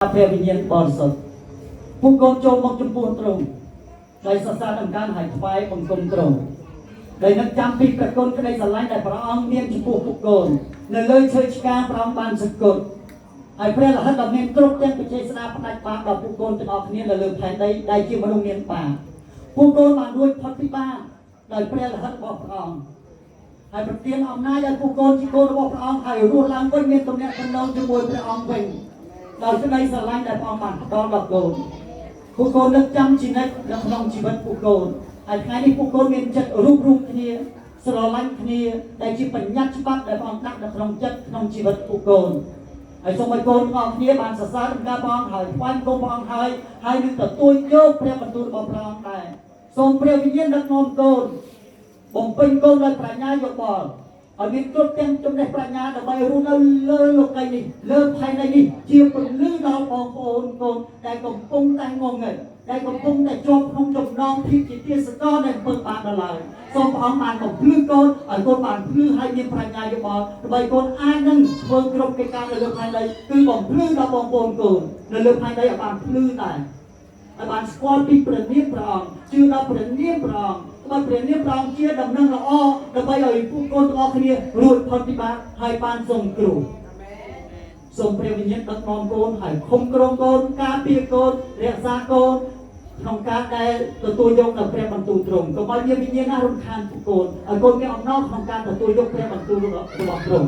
ព្រះវិញ្ញាណបរិសុទ្ធពួកកូនចូលមកចំពោះទ្រង់ដោយសរសើរដំណើរហើយថ្វាយបង្គំទ្រង់ដោយនឹកចាំពីព្រះគុណក្តីស្រឡាញ់ដែលព្រះអង្គមានចំពោះពួកកូននៅលើឈើឆ្កាងព្រះអង្គបានសង្កត់ហើយព្រះរហិតដ៏មានគ្រប់ទាំងបច្ចេកស្ដាផ្ដាច់បាបដល់ពួកកូនទាំងអស់គ្នានៅលើផែនដីដែលជាមនុស្សមានបាបពួកកូនបានរួចផុតពីបាបដោយព្រះរហិតរបស់ព្រះអង្គហើយប្រទានអំណាចឲ្យពួកកូនជាកូនរបស់ព្រះអង្គហើយរស់ឡើងវិញមានទំនាក់ទំនងជាមួយព្រះអង្គវិញដោយក្តីស្រឡាញ់ដែលព្រះអង្គបានផ្ដល់ដល់កូនពួកកូននឹកចាំជីវិតនៅក្នុងជីវិតពួកកូនហើយថ្ងៃនេះពួកកូនមានចិត្តរួបរวมគ្នាស្រឡាញ់គ្នាដែលជាបញ្ញត្តិច្បាប់ដែលព្រះអង្គដាក់នៅក្នុងចិត្តក្នុងជីវិតពួកកូនហើយសូមឲ្យកូនទាំងអស់គ្នាបានសរសើរដំណើរព្រះអង្គហើយថ្វាយបង្គំព្រះអង្គហើយនឹងទទួលយកព្រះបន្ទូលរបស់ព្រះអង្គដែរសូមព្រះវិញ្ញាណដឹកនាំកូនបំពេញកូនដោយប្រាជ្ញាយោបល់ឲ្យមានគ្រប់ទាំងចំណេះប្រាជ្ញាដើម្បីរស់នៅលើលោកីនេះលើផែនដីនេះជាពន្លឺដល់បងប្អូនកូនដែលកំពុងតែងងឹតដែលកំពុងតែជាប់ក្នុងចំណងភាពជាទាសករដែលពើបានដល់ឡើយសូមព្រះអង្គបានបំភ្លឺកូនឲ្យកូនបានភ្លឺហើយមានប្រាជ្ញាយោបល់ដើម្បីកូនអាចនឹងធ្វើគ្រប់កិច្ចការនៅលើផែនដីគឺបំភ្លឺដល់បងប្អូនកូននៅលើផែនដីឲ្យបានភ្លឺដែរឲ្យបានស្គាល់ពីព្រះនាមព្រះអង្គជឿដល់ព្រះនាមព្រះអង្គបើព្រះនាមព្រះអង្គជាដំណឹងល្អដើម្បីឲ្យពួកកូនទាំងអស់គ្នារួចផុតពីបាបហើយបានសង្គ្រោះសូមព្រះវិញ្ញាណដឹកនាំកូនហើយឃុំគ្រងកូនការពារកូនរក្សាកូនក្នុងការដែលទទួលយកនៅព្រះបន្ទូលទ្រង់កុំឲ្យមានវិញ្ញាណណារំខានពួកកូនឲ្យកូនមានអំណរក្នុងការទទួលយកព្រះបន្ទូលរបស់ទ្រង់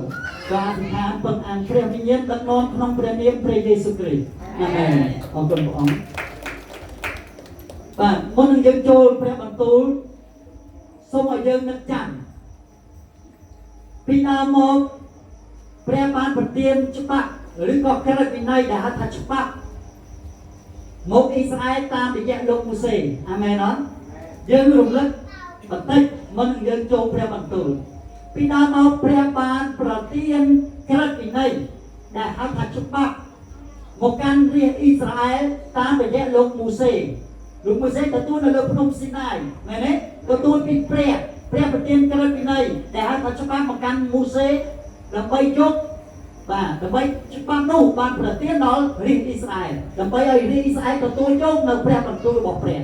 ការអធិដ្ឋានពឹងអានព្រះវិញ្ញាណដឹកនាំក្នុងព្រះនាមព្រះយេស៊ូវគ្រីស្ទអាមែនអរគុណព្រះអង្គបាទមុននឹងយើងចូលព្រះបន្ទូលសូមឲ្យយើងនឹកចាំពីដើមមកព្រះបានប្រទានច្បាប់ឬក៏ក្រឹតវិន័យដែលហៅថាច្បាប់មកអ៊ីស្រាអែលតាមរយៈលោកម៉ូសេអាមែនអត់យើងរំលឹកបន្តិចមុននឹងយើងចូលព្រះបន្ទូលពីដើមមកព្រះបានប្រទានក្រឹតវិន័យដែលហៅថាច្បាប់មកកាន់រាជអ៊ីស្រាអែលតាមរយៈលោកម៉ូសេលោកម៉ូសេទទួលនៅលើភ្នំស៊ីណាយមែនទេទទួលពីព្រះប្រទានក្រឹតវិន័យដែលហៅថាច្បាប់មកកាន់ម៉ូសេដើម្បីយកបាទដើម្បីច្បាប់នោះបានប្រទានដល់រាជអ៊ីស្រាអែលដើម្បីឲ្យរាជអ៊ីស្រាអែលទទួលយកនៅព្រះបន្ទូលរបស់ព្រះ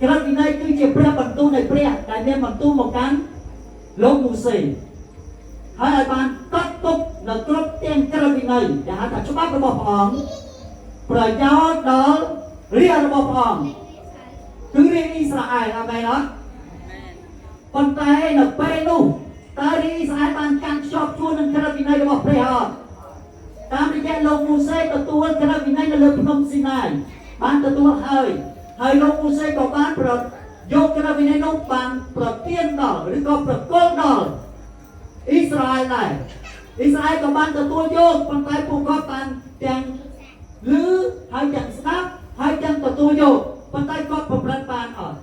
ក្រឹតវិន័យគឺជាព្រះបន្ទូលនៃព្រះដែលមានបន្ទូលមកកាន់លោកម៉ូសេហើយឲ្យបានកត់ទុកនៅគ្រប់ទាំងក្រឹតវិន័យដែលហៅថាច្បាប់របស់ព្រះអង្គប្រយោជន៍ដល់រាជរបស់ព្រះអង្គគឺរាជអ៊ីស្រាអែលអាមែនអត់ប៉ុន្តែនៅពេលនោះតើរាជអ៊ីស្រាអែលបានកាន់ខ្ជាប់ជួននឹងក្រឹតវិន័យរបស់ព្រះអត់តាមរយៈលោកម៉ូសេទទួលក្រឹតវិន័យនៅលើភ្នំស៊ីណាយបានទទួលហើយលោកម៉ូសេក៏បានយកក្រឹតវិន័យនោះបានប្រទានដល់ឬក៏ប្រគល់ដល់អ៊ីស្រាអែលដែរអ៊ីស្រាអែលក៏បានទទួលយកប៉ុន្តែពួកគាត់បានទាំងឮហើយទាំងស្ដាប់ហើយទាំងទទួលយកប៉ុន្តែគាត់ប្រព្រឹត្តបានអត់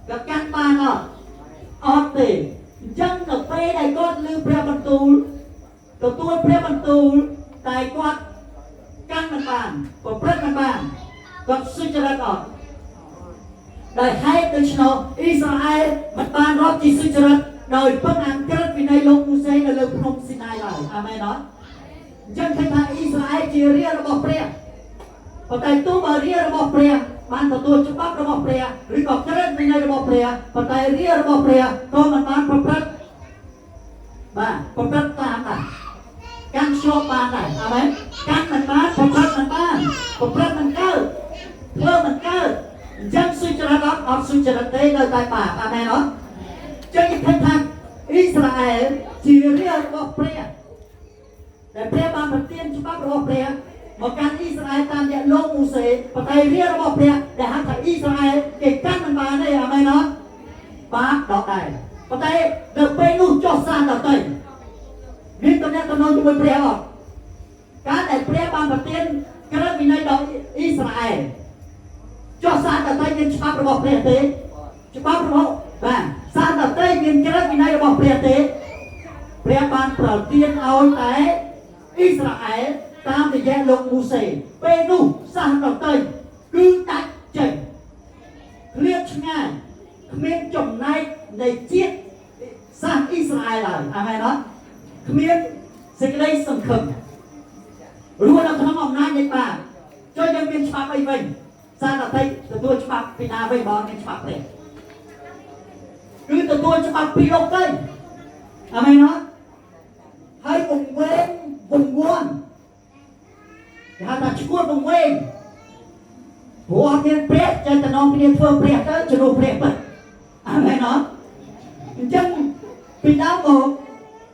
គាត់កាន់បានអត់ទេអញ្ចឹងនៅពេលដែលគាត់ឮព្រះបន្ទូលទទួលព្រះបន្ទូលតែគាត់កាន់មិនបានប្រព្រឹត្តមិនបានគាត់សុចរិតអត់ដោយហេតុដូច្នោះអ៊ីស្រាអែលមិនបានរាប់ជាសុចរិតដោយពឹងអានក្រឹតវិន័យលោកម៉ូសេនៅលើភ្នំស៊ីណាយឡើយអាមែនអត់អញ្ចឹងឃើញថាអ៊ីស្រាអែលជារាជរបស់ព្រះប៉ុន្តែទោះបើរាជរបស់ព្រះបានទទួលច្បាប់របស់ព្រះឬក៏ក្រឹតវិន័យរបស់ព្រះប៉ុន្តែរាជរបស់ព្រះក៏មិនបានប្រព្រឹត្តតាមដែរកាន់ខ្ជាប់បានដែរអាមែនកាន់មិនបានប្រព្រឹត្តមិនបានប្រព្រឹត្តមិនកើតធ្វើមិនកើតអញ្ចឹងសុចរិតអត់សុចរិតទេនៅតែបាបអាមែនអត់ចឹងគេឃើញថាអ៊ីស្រាអែលជារាជរបស់ព្រះដែលព្រះបានប្រទានច្បាប់របស់ព្រះមកកាន់អ៊ីស្រាអែលតាមរយៈលោកម៉ូសេប៉ុន្តែរាជរបស់ព្រះដែលហៅថាអ៊ីស្រាអែលគេកាន់មិនបានទេអាមែនអត់បាបដល់ដែរប៉ុន្តែនៅពេលនោះចុះសាសដទៃមានតំណែងជាមួយព្រះអត់ការដែលព្រះបានប្រទានក្រឹតវិន័យដល់អ៊ីស្រាអែលចុះសាសដទៃមានច្បាប់របស់ព្រះទេច្បាប់របស់បាទសាសដទៃមានក្រឹតវិន័យរបស់ព្រះទេព្រះបានប្រទានឲ្យតែអ៊ីស្រាអែលតាមរយៈលោកម៉ូសេពេលនោះសាសដទៃគឺដាច់ចេញឃ្លាតឆ្ងាយគ្មានចំណែកនៃជាតិសាសអ៊ីស្រាអែលឡើយអាមែនអត់គ្មានសេចក្តីសង្ឃឹមរស់នៅក្នុងអំណាចនៃបាប cho nhân viênច្បាប់អីវិញសារដតីទទួលច្បាប់ពីណាវិញបងមានច្បាប់ទេគឺទទួលច្បាប់ពីលោកទៅអាមែនអត់ហើយវង្វេងវង្វាន់គេហៅថាឈួតវង្វេងព្រោះអត់មានព្រះចេះតែនាំគ្នាធ្វើព្រះទៅជំនួសព្រះពិតអាមែនអត់អញ្ចឹងពីដើមមក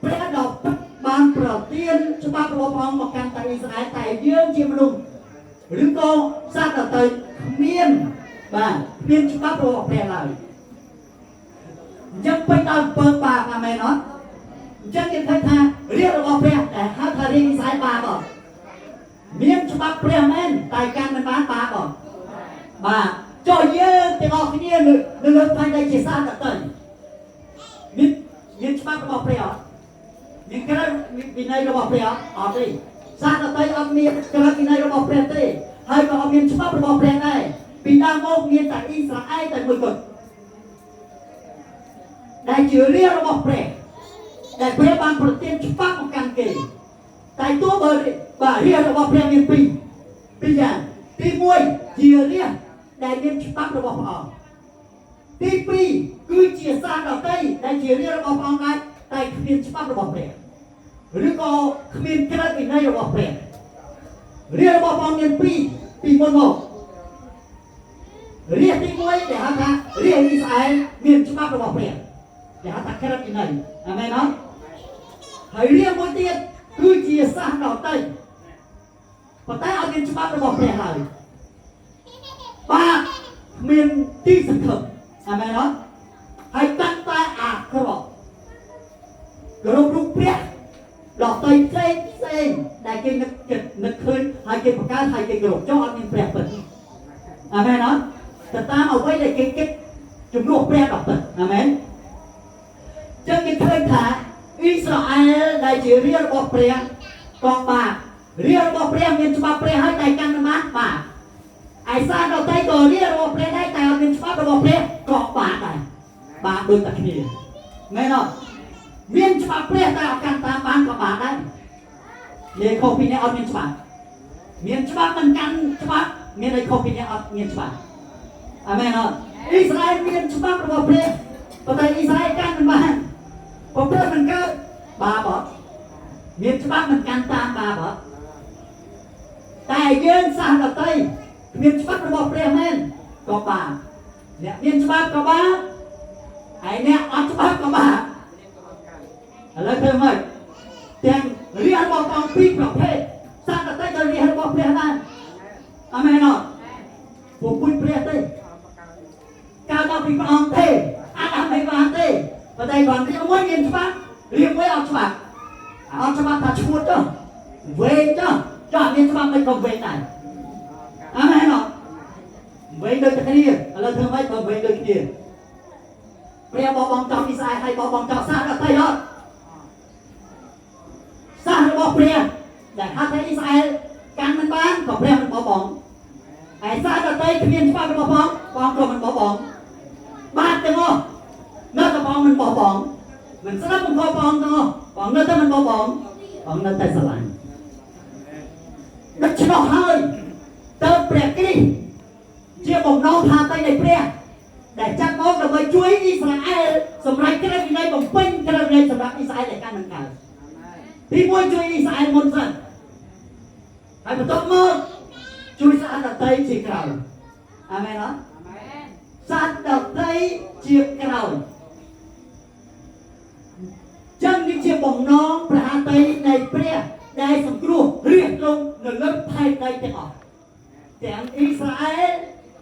ព្រះដ៏ពិតបានប្រទានច្បាប់របស់ព្រះអង្គមកកាន់តែអ៊ីស្រាអែលតែយើងជាមនុស្សឬក៏សត្វដទៃគ្មានបាទគ្មានច្បាប់របស់ព្រះឡើយអញ្ចឹងពេញដោយអំពើបាបអាមែនអត់អញ្ចឹងគេឃើញថារាជរបស់ព្រះដែលហៅថារាជអ៊ីស្រាអែលបាបអត់មានច្បាប់ព្រះមែនតែកាន់មិនបានបាបអត់បាទចុះយើងទាំងអស់គ្នានៅលើផ្ទៃដីជាសត្វដទៃមានច្បាប់របស់ព្រះអត់មានក្រឹតវិន័យរបស់ព្រះអត់ទេសត្វដទៃអត់មានក្រឹតវិន័យរបស់ព្រះទេហើយក៏អត់មានច្បាប់របស់ព្រះដែរពីដើមមកមានតែអ៊ីស្រាអែលតែមួយគត់ដែលជារាជរបស់ព្រះដែលព្រះបានប្រទានច្បាប់មកកាន់គេតែទោះបើបាទរាជរបស់ព្រះមានពីរយ៉ាងទី1ជារាជដែលមានច្បាប់របស់ព្រះអង្គទី2គឺជាសាសដតីដែលជារាជរបស់ព្រះអង្គដែរតែគ្មានច្បាប់របស់ព្រះឬក៏គ្មានក្រឹតវិន័យរបស់ព្រះរាជរបស់ព្រះអង្គមានពីមុនមករាជទី1ដែលហៅថារាជអ៊ីស្រាអែលមានច្បាប់របស់ព្រះដែលហៅថាក្រឹតវិន័យអាមែនអត់ហើយរាជមួយទៀតគឺជាសាសដតីប៉ុន្តែអត់មានច្បាប់របស់ព្រះឡើយបាទមានទីសង្ឃឹមអាមែនអត់ហើយតាំងតែអាក្រក់គ្រប់រូបព្រះដល់ទៅផ្សេងដែលគេនឹកឃើញហើយគេបង្កើតហើយគេគ្រប់ចុះអត់មានព្រះពិតអាមែនអត់ទៅតាមអ្វីដែលគេគិតជំនួសព្រះដល់ពិតអាមែនចឹងគេឃើញថាអ៊ីស្រាអែលដែលជារាជរបស់ព្រះក៏បាបរាជរបស់ព្រះមានច្បាប់ព្រះហើយតែកាន់មិនបានបាបឯសាសដទៃក៏រាជរបស់ព្រះដែរតែអត់មានច្បាប់របស់ព្រះក៏បាបដែរបាបដូចតែគ្នាមែនអត់មានច្បាប់ព្រះតែអត់កាន់តាមបានក៏បាបដែរនិយាយខុសពីនេះអត់មានច្បាប់មានច្បាប់មិនកាន់ច្បាប់មានអីខុសពីនេះអត់មានច្បាប់អាមែនអត់អ៊ីស្រាអែលមានច្បាប់របស់ព្រះប៉ុន្តែអ៊ីស្រាអែលកាន់មិនបានព្រោះព្រះមិនកើតបាបអត់មានច្បាប់មិនកាន់តាមបាបអត់តែយើងសាសដទៃមានច្បាប់របស់ព្រះមែនក៏បាបអ្នកមានច្បាប់ក៏បាបហើយអ្នកអត់ច្បាប់ក៏បាបឥឡូវធ្វើម៉េចទាំងរាជរបស់ព្រះពីរប្រភេទសាសដទៃដល់រាជរបស់ព្រះដែរអាមែនអត់ពួកពុជព្រះទេកើតដល់ពីព្រះអង្គទេអាចអត់មិនបានទេប៉ុន្តែគាត់រៀបមួយមានច្បាប់រៀបមួយអត់ច្បាប់ថាឈួតចុះវែងចុះមានច្បាប់មិនក៏វែងដែរអាមែនអត់វែងដូចតែគ្នាឥឡូវធ្វើម៉េចបើវែងដូចគ្នាព្រះបបងចោលអ៊ីស្រាអែលហើយបបងចោលសាសដទៃអត់សាសរបស់ព្រះដែលហៅថាអ៊ីស្រាអែលកាន់មិនបានក៏ព្រះមិនបបងហើយសាសដទៃគ្មានច្បាប់របស់បងក៏មិនបបងបាទទាំងអស់នៅតែបងមិនបបងមិនស្ដាប់បង្គាប់បងទាំងអស់បងនៅតែមិនបបងបងនៅតែស្រឡាញ់ដូច្នោះហើយតើព្រះគ្រីស្ទជាបំណងថាតៃនៃព្រះដែលចាត់មកដើម្បីជួយអ៊ីស្រាអែលសម្រាប់ក្រឹតវិន័យបំពេញក្រឹតវិន័យសម្រាប់អ៊ីស្រាអែលដែលកាន់មិនកើតទី1ជួយអ៊ីស្រាអែលមុនសិនហើយបន្ទាប់មកជួយសាសដទៃជាក្រោយអាមែនអត់សាសដទៃជាក្រោយចឹងនេះជាបំណងព្រះហត្ថីនៃព្រះដែលសង្គ្រោះរាជលោកនៅលើផែនដីទាំងអស់ទាំងអ៊ីស្រាអែល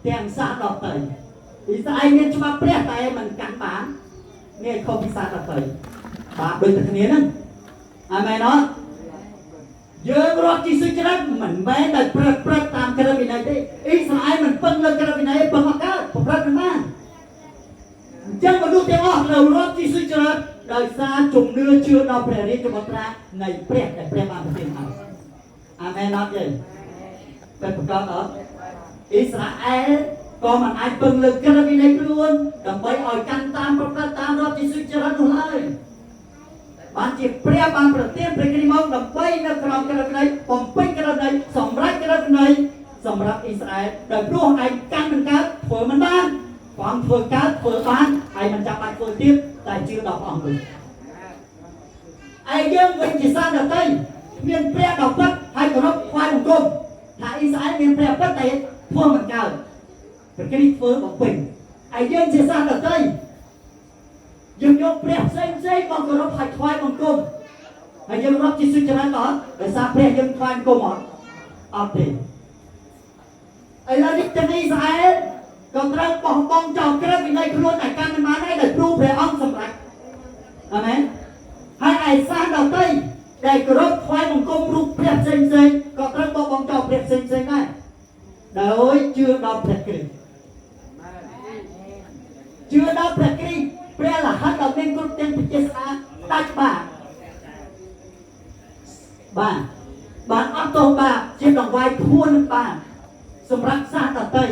ទាំងសាសដទៃអ៊ីស្រាអែលមានច្បាប់ព្រះតែមិនកាន់បានមានខុសពីសាសដទៃបាបដូចតែគ្នាហ្នឹងអាមែនអត់យើងរត់ជីសុចរិតមិនមែនតែព្រឹកតាមក្រឹតវិន័យទេអ៊ីស្រាអែលមិនពឹងលើក្រឹតវិន័យពឹងអត់កើតប្រព្រឹត្តមិនបានអញ្ចឹងមនុស្សទាំងអស់នៅរត់ជីសុចរិតដោយសារជំនឿជឿដល់ព្រះរាជបុត្រានៃព្រះដែលព្រះបានប្រទានឲ្យអាមែនអត់ទេតែប្រកាសអត់អ៊ីស្រាអែលក៏មិនអាចពឹងលើក្រឹតវិន័យខ្លួនដើម្បីឲ្យកាន់តាមប្រព្រឹត្តតាមរត់ជីសុចរិតនោះឡើយបានជាព្រះបានប្រទានព្រះគ្រីស្ទមកដើម្បីនៅក្រោមក្រឹតវិន័យបំពេញក្រឹតវិន័យសម្រេចក្រឹតវិន័យ សម្រាប់អ៊ីស្រាអែលដោយព្រោះឯងកាន់មិនកើតធ្វើមិនបានព្រះអង្គធ្វើកើតធ្វើបានឯងមិនចាំបាច់ធ្វើទៀតតែជឿដល់ព្រះអង្គវិញឯយើងវិញជាសាសដទៃមានព្រះដ៏ពិតហើយគោរពថ្វាយបង្គំថាអ៊ីស្រាអែលមានព្រះពិតតែធ្វើមិនកើតព្រះគ្រីស្ទធ្វើបំពេញឯយើងជាសាសដទៃយើងយកព្រះផ្សេងមកគោរពហើយថ្វាយបង្គំហើយយើងរាប់ជាសុចរិតអត់ដោយសារព្រះយើងថ្វាយបង្គំអត់ទេឥឡូវនេះទាំងអ៊ីស្រាអែលក៏ត្រូវបោះបង់ចោលក្រឹតវិន័យខ្លួនតែកាន់មិនបានហើយដោយព្រោះព្រះអង្គសម្រេចអាមែនហើយឯសាសដទៃដែលគោរពថ្វាយបង្គំរូបព្រះផ្សេងក៏ត្រូវបោះបង់ចោលព្រះផ្សេងដែរដោយជឿដល់ព្រះគ្រីស្ទជឿដល់ព្រះគ្រីស្ទព្រះរហ័តដ៏មានគ្រប់ទាំងវិជ្ជាស្អាតដាច់បានអត់ទោសបាបជាដង្វាយធួននឹងបានសម្រាប់សាសដទៃ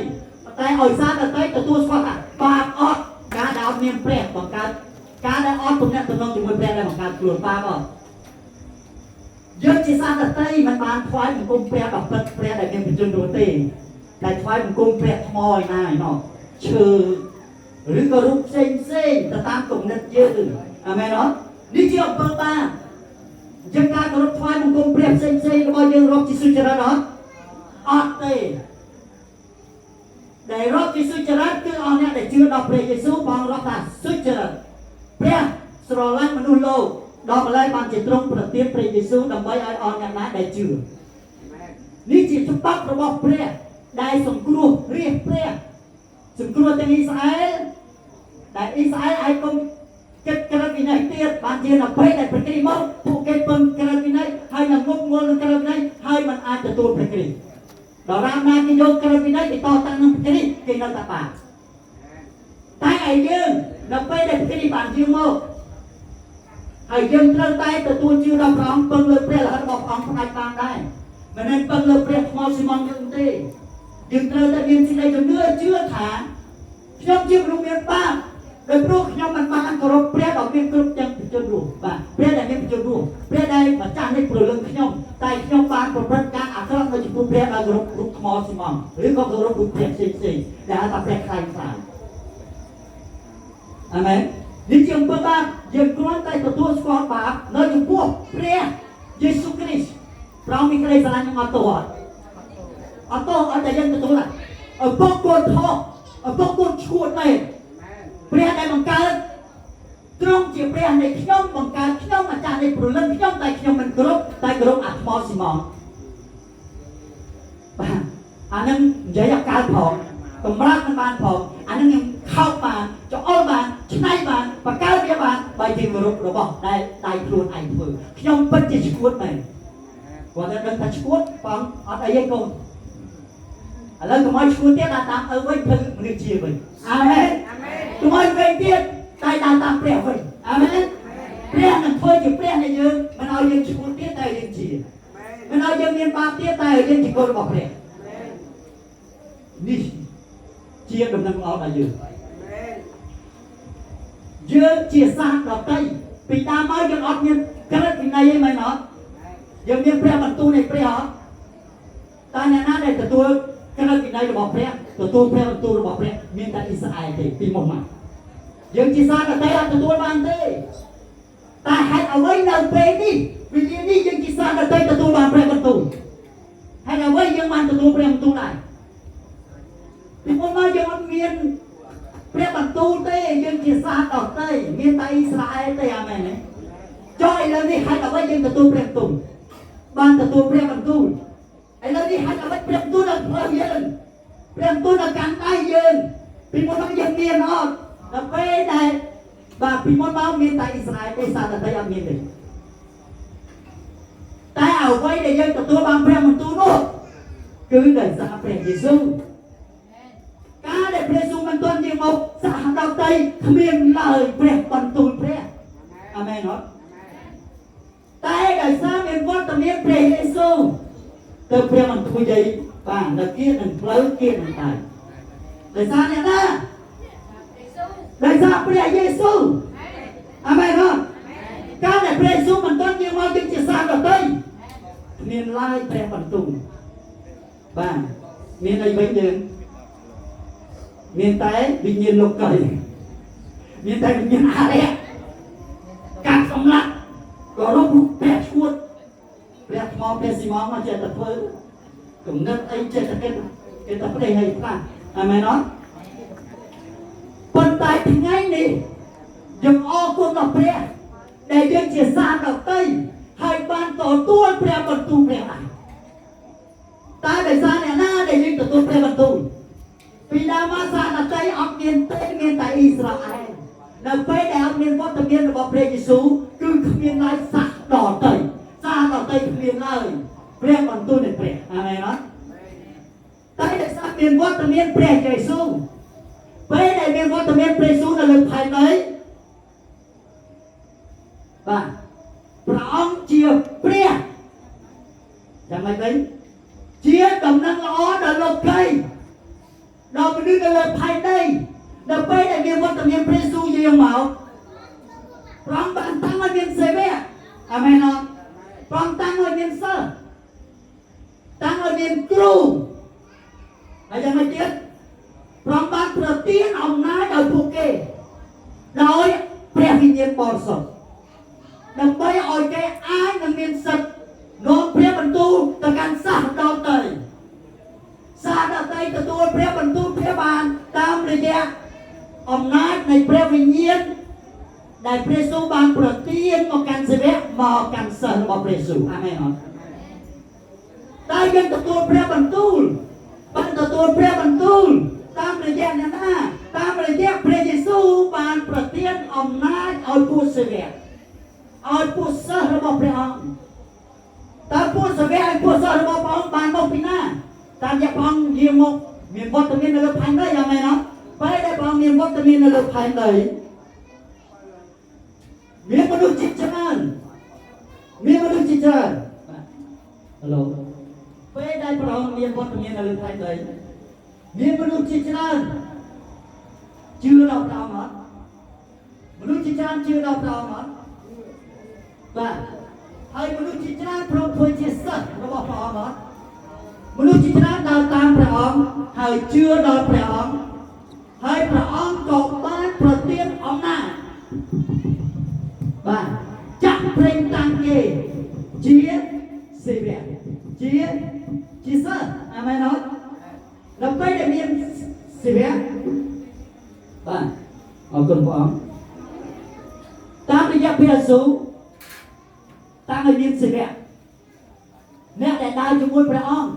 តែឲ្យសាសដទៃទទួលស្គាល់ថាបាបអត់ការដែលអត់មានព្រះបង្កើតការដែលអត់ទំនាក់ទំនងជាមួយព្រះដែលបង្កើតខ្លួនបាបអត់យើងជាសាសដទៃមិនបានថ្វាយបង្គំព្រះដ៏ពិតព្រះដែលមានបញ្ជនរួចទេតែថ្វាយបង្គំព្រះថ្មឯណាឯណោះឈើឬក៏រូបផ្សេងទៅតាមគំនិតយើងអាមែនអត់នេះជាអំពើបាបយើងការគោរពថ្វាយបង្គំព្រះផ្សេងរបស់យើងរាប់ជាសុចរិតអត់ទេដែលរាប់ជាសុចរិតគឺអស់អ្នកដែលជឿដល់ព្រះយេស៊ូវបងរាប់ថាសុចរិតព្រះស្រឡាញ់មនុស្សលោកដល់ម្ល៉េះបានជាទ្រង់ប្រទានព្រះយេស៊ូវដើម្បីឲ្យអស់អ្នកណាដែលជឿនេះជាច្បាប់របស់ព្រះដែលសង្គ្រោះរាជព្រះសង្គ្រោះទាំងអ៊ីស្រាអែលដែលអ៊ីស្រាអែលឯងគុំចិត្តក្រឹតវិន័យទៀតបានជានៅពេលដែលព្រះគ្រីស្ទមកពួកគេពឹងក្រឹតវិន័យហើយនឹងមុខងល់នឹងក្រឹតវិន័យហើយមិនអាចទទួលព្រះគ្រីស្ទដល់រាមណាគេយកក្រឹតវិន័យទៅតតាំងនឹងព្រះគ្រីស្ទគេនៅតែបាបតែឯយើងនៅពេលដែលព្រះគ្រីស្ទបានយាងមកហើយយើងត្រូវតែទទួលជឿដល់ព្រះអង្គពឹងលើព្រះរហ័តរបស់ព្រះអង្គផ្ដាច់បានដែរមិនមែនពឹងលើព្រះថ្មស៊ីម៉ុងយើងទេយើងត្រូវតែមានសេចក្តីជំនឿជឿថាខ្ញុំជាមនុស្សមានបាបដោយព្រោះខ្ញុំមិនបានគោរពព្រះដ៏មានគ្រប់ទាំងបញ្ជនរស់បាទព្រះដែលមានបញ្ជនរស់ព្រះដែលម្ចាស់នៃព្រលឹងខ្ញុំតែខ្ញុំបានប្រព្រឹត្តការអាក្រក់នៅចំពោះព្រះដោយគោរពរូបថ្មស៊ីម៉ុងឬក៏គោរពរូបព្រះផ្សេងដែលហៅថាព្រះខ្លាញ់ខ្លាយអាមែននេះជាអំពើបាបយើងគ្រាន់តែទទួលស្គាល់បាបនៅចំពោះព្រះយេស៊ូវគ្រីស្ទព្រះអង្គមានក្តីស្រឡាញ់អត់ទោសអត់ទោសអត់តែយើងទទួលឪពុកកូនខុសឪពុកកូនឈួតមែនព្រះដែលបង្កើតទ្រង់ជាព្រះនៃខ្ញុំបង្កើតខ្ញុំម្ចាស់នៃព្រលឹងខ្ញុំតែខ្ញុំមិនគោរពតែគោរពអាថ្មស៊ីម៉ុងបាទអានឹងនិយាយឲ្យកើតផងកម្រើកមិនបានផងអានឹងខ្ញុំខោកបានចោលបានឆ្នៃបានបង្កើតវាបានបើជាគោរពរបស់ដែលដៃខ្លួនឯងធ្វើខ្ញុំពិតជាឈួតមែនគាត់តែដឹងថាឈួតបងអត់អីទេកូនឥឡូវកុំឲ្យឈួតទៀតដល់តាមឪវិញធ្វើមនុស្សជាវិញអាមែនកុំឲ្យវិញទៀតតែដល់តាមព្រះវិញអាមែនព្រះនឹងធ្វើជាព្រះនៃយើងមិនឲ្យយើងឈួតទៀតតែយើងជាមិនឲ្យយើងមានបាបទៀតតែយើងជាកូនរបស់ព្រះនេះជាដំណឹងល្អដល់យើងជាសាសដទៃពីដើមមកយើងអត់មានក្រឹតវិន័យទេមែនអត់យើងមានព្រះបន្ទូលនៃព្រះអត់តែអ្នកណាដែលទទួលក្រឹតវិន័យរបស់ព្រះទទួលព្រះបន្ទូលរបស់ព្រះមានតែអ៊ីស្រាអែលទេពីមុនមកយើងជាសាសដទៃអត់ទទួលបានទេតែហេតុអ្វីនៅពេលនេះវិញ្ញាណនេះយើងជាសាសដទៃទទួលបានព្រះបន្ទូលហេតុអ្វីយើងបានទទួលព្រះបន្ទូលដែរពីមុនមកយើងអត់មានព្រះបន្ទូលទេយើងជាសាសដទៃមានតែអ៊ីស្រាអែលទេអាមែនទេចុះឥឡូវនេះហេតុអ្វីយើងទទួលព្រះបន្ទូលបានទទួលព្រះបន្ទូលឥឡូវនេះហេតុអ្វីព្រះបន្ទូលដល់ផ្លូវយើងព្រះបន្ទូលដល់កាន់ដៃយើងពីមុនមកយើងមានអត់ដល់ពេលដែលបាទពីមុនមកមានតែអ៊ីស្រាអែលទេសាសដទៃអត់មានទេតែអ្វីដែលយើងទទួលបានព្រះបន្ទូលនោះគឺដោយសារព្រះយេស៊ូវការដែលព្រះយេស៊ូវមិនទាន់យាងមកសាសដទៃគ្មានឡើយព្រះបន្ទូលព្រះអាមែនអត់តែដោយសារមានវត្តមានព្រះយេស៊ូវទៅព្រះបន្ទូលយាយបាននៅគៀននឹងផ្លូវគៀននឹងតែដោយសារអ្នកណាដោយសារព្រះយេស៊ូវអាមែនអត់ការដែលព្រះយេស៊ូវមិនទាន់យាងមកយើងជាសាសដទៃគ្មានឡើយព្រះបន្ទូលបាទ មានអីវិញយើងមានតែវិញ្ញាណលោកីមានតែវិញ្ញាណអារៈកាត់សម្លាប់ក៏រករូបព្រះឈួតព្រះថ្មព្រះស៊ីម៉ងមកចេះតែធ្វើគំនិតអីចេះតែគេតែប្រេះឲ្យខ្លះអាមែនអត់ប៉ុន្តែថ្ងៃនេះយើងអរគុណដល់ព្រះដែលយើងជាសាសដតីហើយបានទទួលព្រះបន្ទូលព្រះដែរតែដោយសារអ្នកណាដែលយើងទទួលព្រះបន្ទូលពីដើមមកសាសដតីអត់មានទេមានតែអ៊ីស្រាអែលនៅពេលដែលអត់មានវត្តមានរបស់ព្រះយេស៊ូវគឺគ្មានឡើយសាសដតីសាសដតីគ្មានឡើយព្រះបន្ទូលនៃព្រះអាមែនអត់តែដោយសារមានវត្តមានព្រះយេស៊ូវពេលដែលមានវត្តមានព្រះយេស៊ូវនៅលើផែនដីបាទព្រះអង្គជាព្រះយ៉ាងម៉េចវិញជាដំណឹងល្អដល់លោកីដល់មនុស្សនៅលើផែនដីដល់ពេលដែលមានវត្តមានព្រះយេស៊ូវយាងមកព្រះអង្គបានតាំងឲ្យមានសេវៈអាមែនអត់ព្រះអង្គតាំងឲ្យមានសិស្សតាំងឲ្យមានគ្រូហើយយ៉ាងម៉េចទៀតព្រះអង្គបានប្រទានអំណាចឲ្យពួកគេដោយព្រះវិញ្ញាណបរិសុទ្ធដើម្បីឲ្យគេអាចនឹងមានសិទ្ធិនាំព្រះបន្ទូលទៅកាន់សាសដទៃសាសដទៃទទួលព្រះបន្ទូលព្រះបានតាមរយៈអំណាចនៃព្រះវិញ្ញាណដែលព្រះយេស៊ូវបានប្រទានមកកាន់សាវកមកកាន់សិស្សរបស់ព្រះយេស៊ូវអាមែនអត់តែយើងទទួលព្រះបន្ទូលបានទទួលព្រះបន្ទូលតាមរយៈអ្នកណាតាមរយៈព្រះយេស៊ូវបានប្រទានអំណាចឲ្យពួកសាវកឲ្យពួកសិស្សរបស់ព្រះអង្គតើពួកសាវកឲ្យពួកសិស្សរបស់ព្រះអង្គបានមកពីណាតាមរយៈព្រះអង្គយាងមកមានវត្តមាននៅលើផែនដីយ៉ាងម៉េចអត់ពេលដែលព្រះអង្គមានវត្តមាននៅលើផែនដីមានមនុស្សជាច្រើនមានមនុស្សជាច្រើនហេឡូពេលដែលព្រះអង្គមានវត្តមាននៅលើផែនដីមានមនុស្សជាច្រើនជឿដល់ព្រះអង្គអត់មនុស្សជាច្រើនជឿដល់ព្រះអង្គអត់បាទហើយមនុស្សជាច្រើនព្រមធ្វើជាសិស្សរបស់ព្រះអង្គអត់មនុស្សជាច្រើនដើរតាមព្រះអង្គហើយជឿដល់ព្រះអង្គហើយព្រះអង្គក៏បានប្រទានអំណាចបាទចាក់ព្រេងតាំងគេជាសេវកជាសិស្សអាមែនអត់ដល់ពេលដែលមានសេវកបាទអរគុណព្រះអង្គតាមរយៈព្រះយេស៊ូវតាំងឲ្យមានសេវកអ្នកដែលដើរជាមួយព្រះអង្គ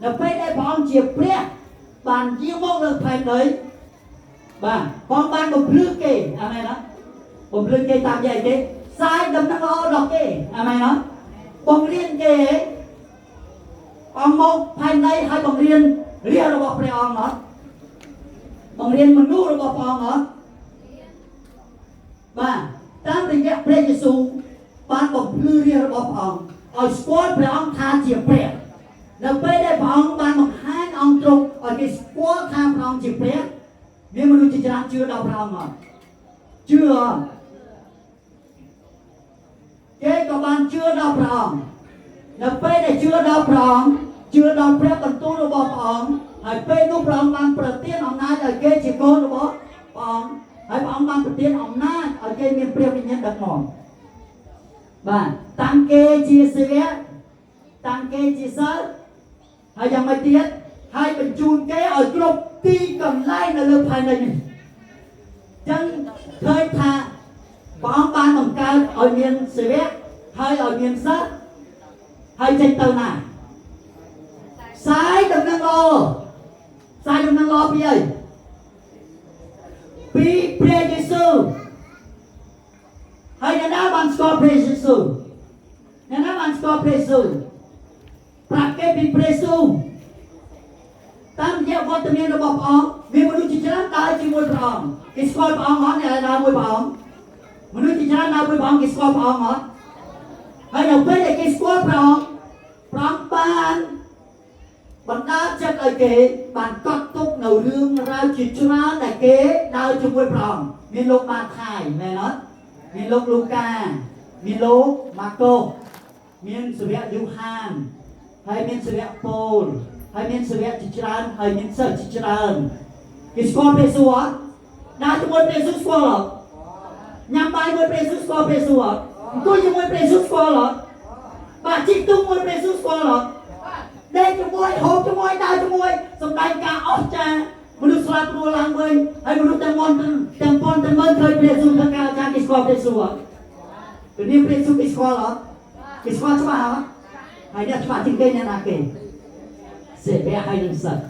ដល់ពេលដែលព្រះអង្គជាព្រះបានយាងមកលើផែនដីបាទព្រះអង្គបានបំភ្លឺគេអាមែនអត់បំភ្លឺគេតាមរយៈគេផ្សាយដំណឹងល្អដល់គេអាមែនអត់បង្រៀនគេអង្គមកផែនដីឲ្យបង្រៀនរាជរបស់ព្រះអង្គអត់បង្រៀនមនុស្សរបស់ព្រះអង្គអត់បាទតាមរយៈព្រះយេស៊ូវបានបំភ្លឺរាជរបស់ព្រះអង្គឲ្យស្គាល់ព្រះអង្គថាជាព្រះនៅពេលដែលព្រះអង្គបានបង្ហាញអង្គទ្រង់ឲ្យគេស្គាល់ថាព្រះអង្គជាព្រះមានមនុស្សជាច្រើនជឿដល់ព្រះអង្គអត់ជឿអត់គេក៏បានជឿដល់ព្រះអង្គនៅពេលដែលជឿដល់ព្រះអង្គជឿដល់ព្រះបន្ទូលរបស់ព្រះអង្គហើយពេលនោះព្រះអង្គបានប្រទានអំណាចឲ្យគេជាកូនរបស់ព្រះអង្គហើយព្រះអង្គបានប្រទានអំណាចឲ្យគេមានព្រះវិញ្ញាណដឹកនាំបាទតាំងគេជាសេវកតាំងគេជាសិស្សហើយយ៉ាងម៉េចទៀតហើយបញ្ជូនគេឲ្យគ្រប់ទីកន្លែងនៅលើផែនដីនេះចឹងឃើញថាព្រះអង្គបានបង្កើតឲ្យមានសេវកហើយឲ្យមានសិស្សហើយចេញទៅណាផ្សាយដំណឹងល្អផ្សាយដំណឹងល្អពីអីពីព្រះយេស៊ូវហើយអ្នកណាបានស្គាល់ព្រះយេស៊ូវអ្នកណាបានស្គាល់ព្រះយេស៊ូវប្រាប់គេពីព្រះយេស៊ូវតាមរយៈវត្តមានរបស់ព្រះអង្គមានមនុស្សជាច្រើនដើរជាមួយព្រះអង្គគេស្គាល់ព្រះអង្គអត់អ្នកដើរមួយព្រះអង្គមនុស្សជាច្រើនដើរមួយព្រះអង្គគេស្គាល់ព្រះអង្គអត់ហើយនៅពេលដែលគេស្គាល់ព្រះអង្គបានបណ្ដាចិត្តឲ្យគេបានកត់ទុកនៅរឿងរ៉ាវជាច្រើនដែលគេដើរជាមួយព្រះអង្គមានលោកម៉ាថាយមែនអត់មានលោកលូកាមានលោកម៉ាកូសមានសាវកយូហានហើយមានសាវកប៉ូល ហើយមានសាវកជាច្រើនហើយមានសិស្សជាច្រើនគេស្គាល់ព្រះយេស៊ូវអត់ដើរជាមួយព្រះយេស៊ូវស្គាល់អត់ញ៉ាំបាយមួយព្រះយេស៊ូវស្គាល់ព្រះយេស៊ូវអត់អង្គុយជាមួយព្រះយេស៊ូវស្គាល់អត់បាទជីកទុំមួយព្រះយេស៊ូវស្គាល់អត់ដេកជាមួយហូបជាមួយដើរជាមួយសម្ដែងការអស្ចារ្យមនុស្សស្លាប់រួចឡើងវិញហើយមនុស្សទាំងមន់ទាំងប៉ុនទាំងមើលឃើញព្រះយេស៊ូវធ្វើការអស្ចារ្យគេស្គាល់ព្រះយេស៊ូវអត់ពេលនេះព្រះយេស៊ូវគេស្គាល់អត់គេស្គាល់ច្បាស់អត់ហើយអ្នកច្បាស់ជាងគេអ្នកណាគេសេវៈហើយនឹងសិស្ស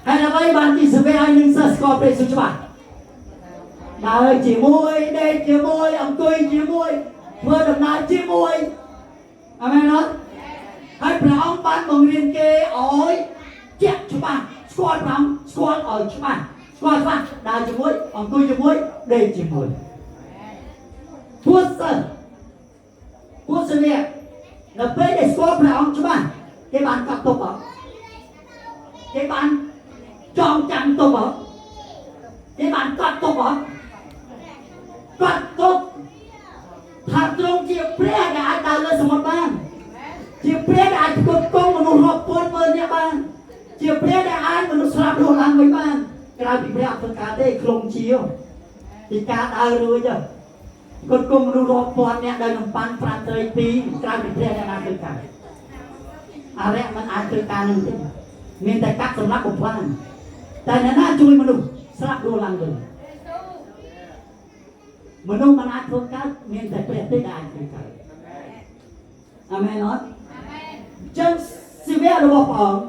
ហើយអ្វីបានជាសេវៈហើយនឹងសិស្សស្គាល់ព្រះយេស៊ូវច្បាស់ដើរជាមួយដេកជាមួយអង្គុយជាមួយធ្វើដំណើរជាមួយអាមែនអត់ហើយព្រះអង្គបានបង្រៀនគេឲ្យជាក់ច្បាស់ស្គាល់ព្រះស្គាល់ឲ្យច្បាស់ស្គាល់ច្បាស់ដើរជាមួយអង្គុយជាមួយដេកជាមួយពួកសិស្សពួកសេវៈនៅពេលដែលស្គាល់ព្រះអង្គច្បាស់គេបានកត់ទុកអត់គេបានចងចាំទុកអត់គេបានកត់ទុកអត់កត់ទុកថាទ្រង់ជាព្រះដែលអាចដើរលើសមុទ្របានជាព្រះដែលអាចគ្រប់គ្រងមនុស្សរាប់ពាន់ម៉ឺននាក់បានជាព្រះដែលអាចមនុស្សស្លាប់រស់ឡើងវិញបានក្រៅពីព្រះអត់ធ្វើការទេខ្លងជាពីការដើររួចទៅគ្រប់គ្រងមនុស្សរាប់ពាន់នាក់ដោយនឹងប៉ាន់ប្រាំត្រី2ក្រៅពីព្រះដែលអាចធ្វើការអរិយមិនអាចធ្វើការនឹងទេមានតែកាត់សម្រាប់បំផ្លាញតែអ្នកណាជួយមនុស្សស្លាប់រស់ឡើងវិញមនុស្សមិនអាចធ្វើកើតមានតែព្រះទេដែលអាចធ្វើកើតអាមែនអត់ចឹងសេវៈរបស់ព្រះអង្គ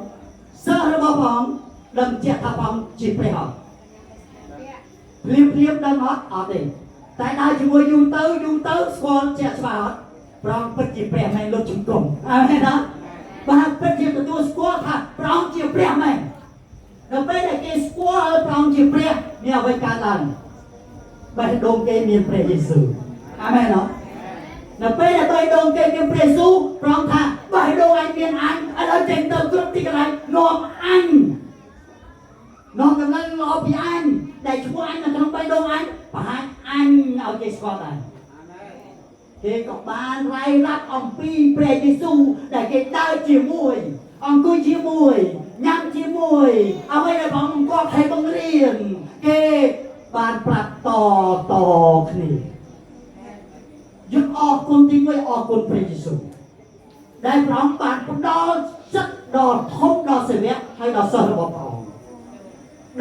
សិស្សរបស់ព្រះអង្គដឹងជាក់ថាព្រះអង្គជាព្រះអត់ភ្លាមដឹងអត់អត់ទេតែដើរជាមួយយូរទៅស្គាល់ជាក់ច្បាស់អត់ព្រះអង្គពិតជាព្រះមែនលោកជំគុំអាមែនអត់បាទពិតជាទទួលស្គាល់ថាព្រះអង្គជាព្រះមែនដល់ពេលដែលគេស្គាល់ព្រះអង្គជាព្រះមានអ្វីកើតឡើងបេះដូងគេមានព្រះយេស៊ូវអាមែនអត់ដល់ពេលដែលបេះដូងគេមានព្រះយេស៊ូវព្រះអង្គថាបេះដូងអញមានអញឥឡូវចេញទៅគ្រប់ទីកន្លែងនាំអញនាំកំណើល្អពីអញដែលឈ្មោះអញនៅក្នុងបេះដូងអញប្រហែលអញឲ្យគេស្គាល់ដែរគេក៏បានរាយរាប់អំពីព្រះយេស៊ូវដែលគេដើរជាមួយអង្គុយជាមួយញ៉ាំជាមួយអ្វីដែលព្រះអង្គគាត់ឲ្យបង្រៀនគេបានប្រាប់តគ្នាយើងអរគុណទីមួយអរគុណព្រះយេស៊ូវដែលព្រះអង្គបានផ្ដល់ចិត្តដ៏ធំដល់សេវកហើយដល់សិស្សរបស់ព្រះអង្គ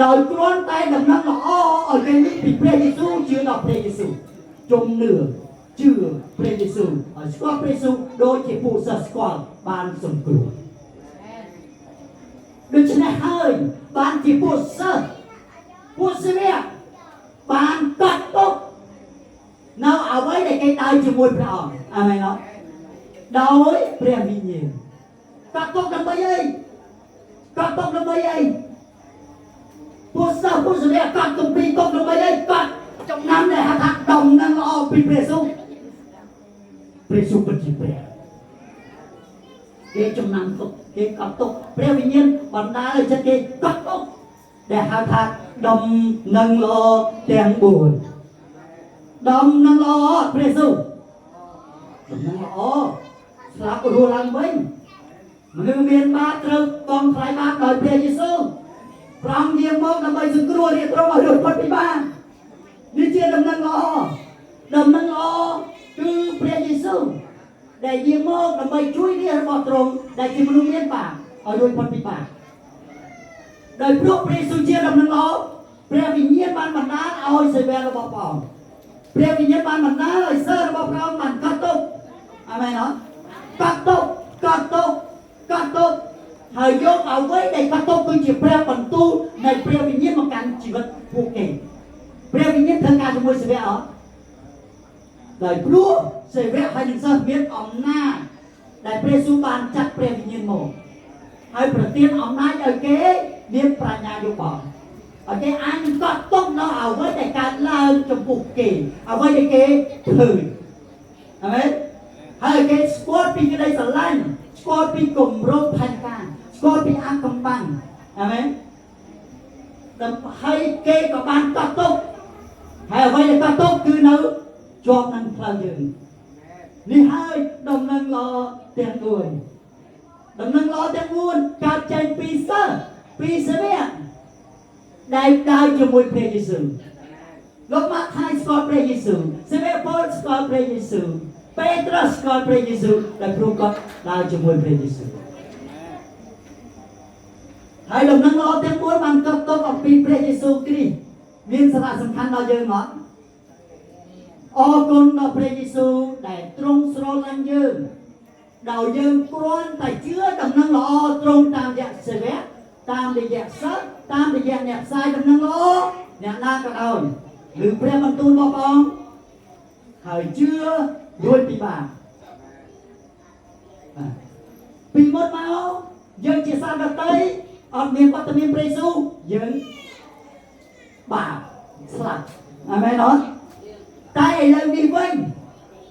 ដោយគ្រាន់តែដំណឹងល្អឲ្យគេនិយាយពីព្រះយេស៊ូវជឿដល់ព្រះយេស៊ូវជំនឿជឿព្រះយេស៊ូវឲ្យស្គាល់ព្រះយេស៊ូវដូចជាពួកសិស្សស្គាល់បានសង្គ្រោះដូច្នេះហើយបានជាពួកសិស្សពួកសេវកបានកត់ទុកនៅអ្វីដែលគេដើរជាមួយព្រះអង្គអាមែនអត់ដោយព្រះវិញ្ញាណកត់ទុកដើម្បីអីកត់ទុកដើម្បីអីពួកសិស្សពួកសេវកកត់ទុកពីទុកដើម្បីអីកត់ចំណាំដែលហៅថាដំណឹងល្អពីព្រះយេស៊ូវព្រះយេស៊ូវពិតជាព្រះគេចំណាំទុកគេកត់ទុកព្រះវិញ្ញាណបណ្ដាលឲ្យចិត្តគេកត់ទុកដែលហៅថាដំណឹងល្អទាំង4ដំណឹងល្អព្រះយេស៊ូវដំណឹងល្អស្លាប់រស់ឡើងវិញមនុស្សមានបាបត្រូវបង់ថ្លៃបាបដោយព្រះយេស៊ូវព្រះអង្គយាងមកដើម្បីសង្គ្រោះរាជទ្រង់ឲ្យរួចផុតពីបាបនេះជាដំណឹងល្អដំណឹងល្អគឺព្រះយេស៊ូវដែលយាងមកដើម្បីជួយរាជរបស់ទ្រង់ដែលជាមនុស្សមានបាបឲ្យរួចផុតពីបាបដោយព្រោះព្រះយេស៊ូវជាដំណឹងល្អព្រះវិញ្ញាណបានបណ្ដាលឲ្យសេវករបស់ព្រះអង្គព្រះវិញ្ញាណបានបណ្ដាលឲ្យសិស្សរបស់ព្រះអង្គបានកត់ទុកអាមែនអត់កត់ទុកហើយយកអ្វីដែលកត់ទុកគឺជាព្រះបន្ទូលនៃព្រះវិញ្ញាណមកកាន់ជីវិតពួកគេព្រះវិញ្ញាណធ្វើការជាមួយសេវកអត់ដោយព្រោះសេវកហើយនឹងសិស្សមានអំណាចដែលព្រះយេស៊ូវបានចាត់ព្រះវិញ្ញាណមកហើយប្រទានអំណាចឲ្យគេមានប្រាជ្ញាយោបល់ឲ្យគេអាចកត់ទុកនៅអ្វីដែលកើតឡើងចំពោះគេអ្វីដែលគេឃើញអាមែនហើយគេស្គាល់ពីក្តីស្រឡាញ់ស្គាល់ពីគម្រោងផែនការស្គាល់ពីអាកំបាំងអាមែនដើម្បីឲ្យគេក៏បានកត់ទុកហើយអ្វីដែលកត់ទុកគឺនៅជាប់នឹងផ្លូវយើងនេះហើយដំណឹងល្អទាំង4 ដំណឹងល្អទាំង4កើតចេញពីសិស្សពីសាវកដែលដើរជាមួយព្រះយេស៊ូវលោកម៉ាថាយស្គាល់ព្រះយេស៊ូវសាវកប៉ូលស្គាល់ព្រះយេស៊ូវពេត្រុសស្គាល់ព្រះយេស៊ូវដែលព្រោះគាត់ដើរជាមួយព្រះយេស៊ូវហើយដំណឹងល្អទាំង4បានកត់ទុកអំពីព្រះយេស៊ូវគ្រីស្ទមានសារៈសំខាន់ដល់យើងអត់អរគុណដល់ព្រះយេស៊ូវដែលទ្រង់ស្រឡាញ់យើងដោយយើងគ្រាន់តែជឿដំណឹងល្អទ្រង់តាមរយៈសាវកតាមរយៈសិស្សតាមរយៈអ្នកផ្សាយដំណឹងល្អអ្នកណាក៏ដោយឬព្រះបន្ទូលរបស់ព្រះអង្គហើយជឿរួចពីបាបពីមុនមកយើងជាសាសដតីអត់មានវត្តមានព្រះយេស៊ូវយើងបាបស្លាប់អាមែនអត់តែឥឡូវនេះវិញ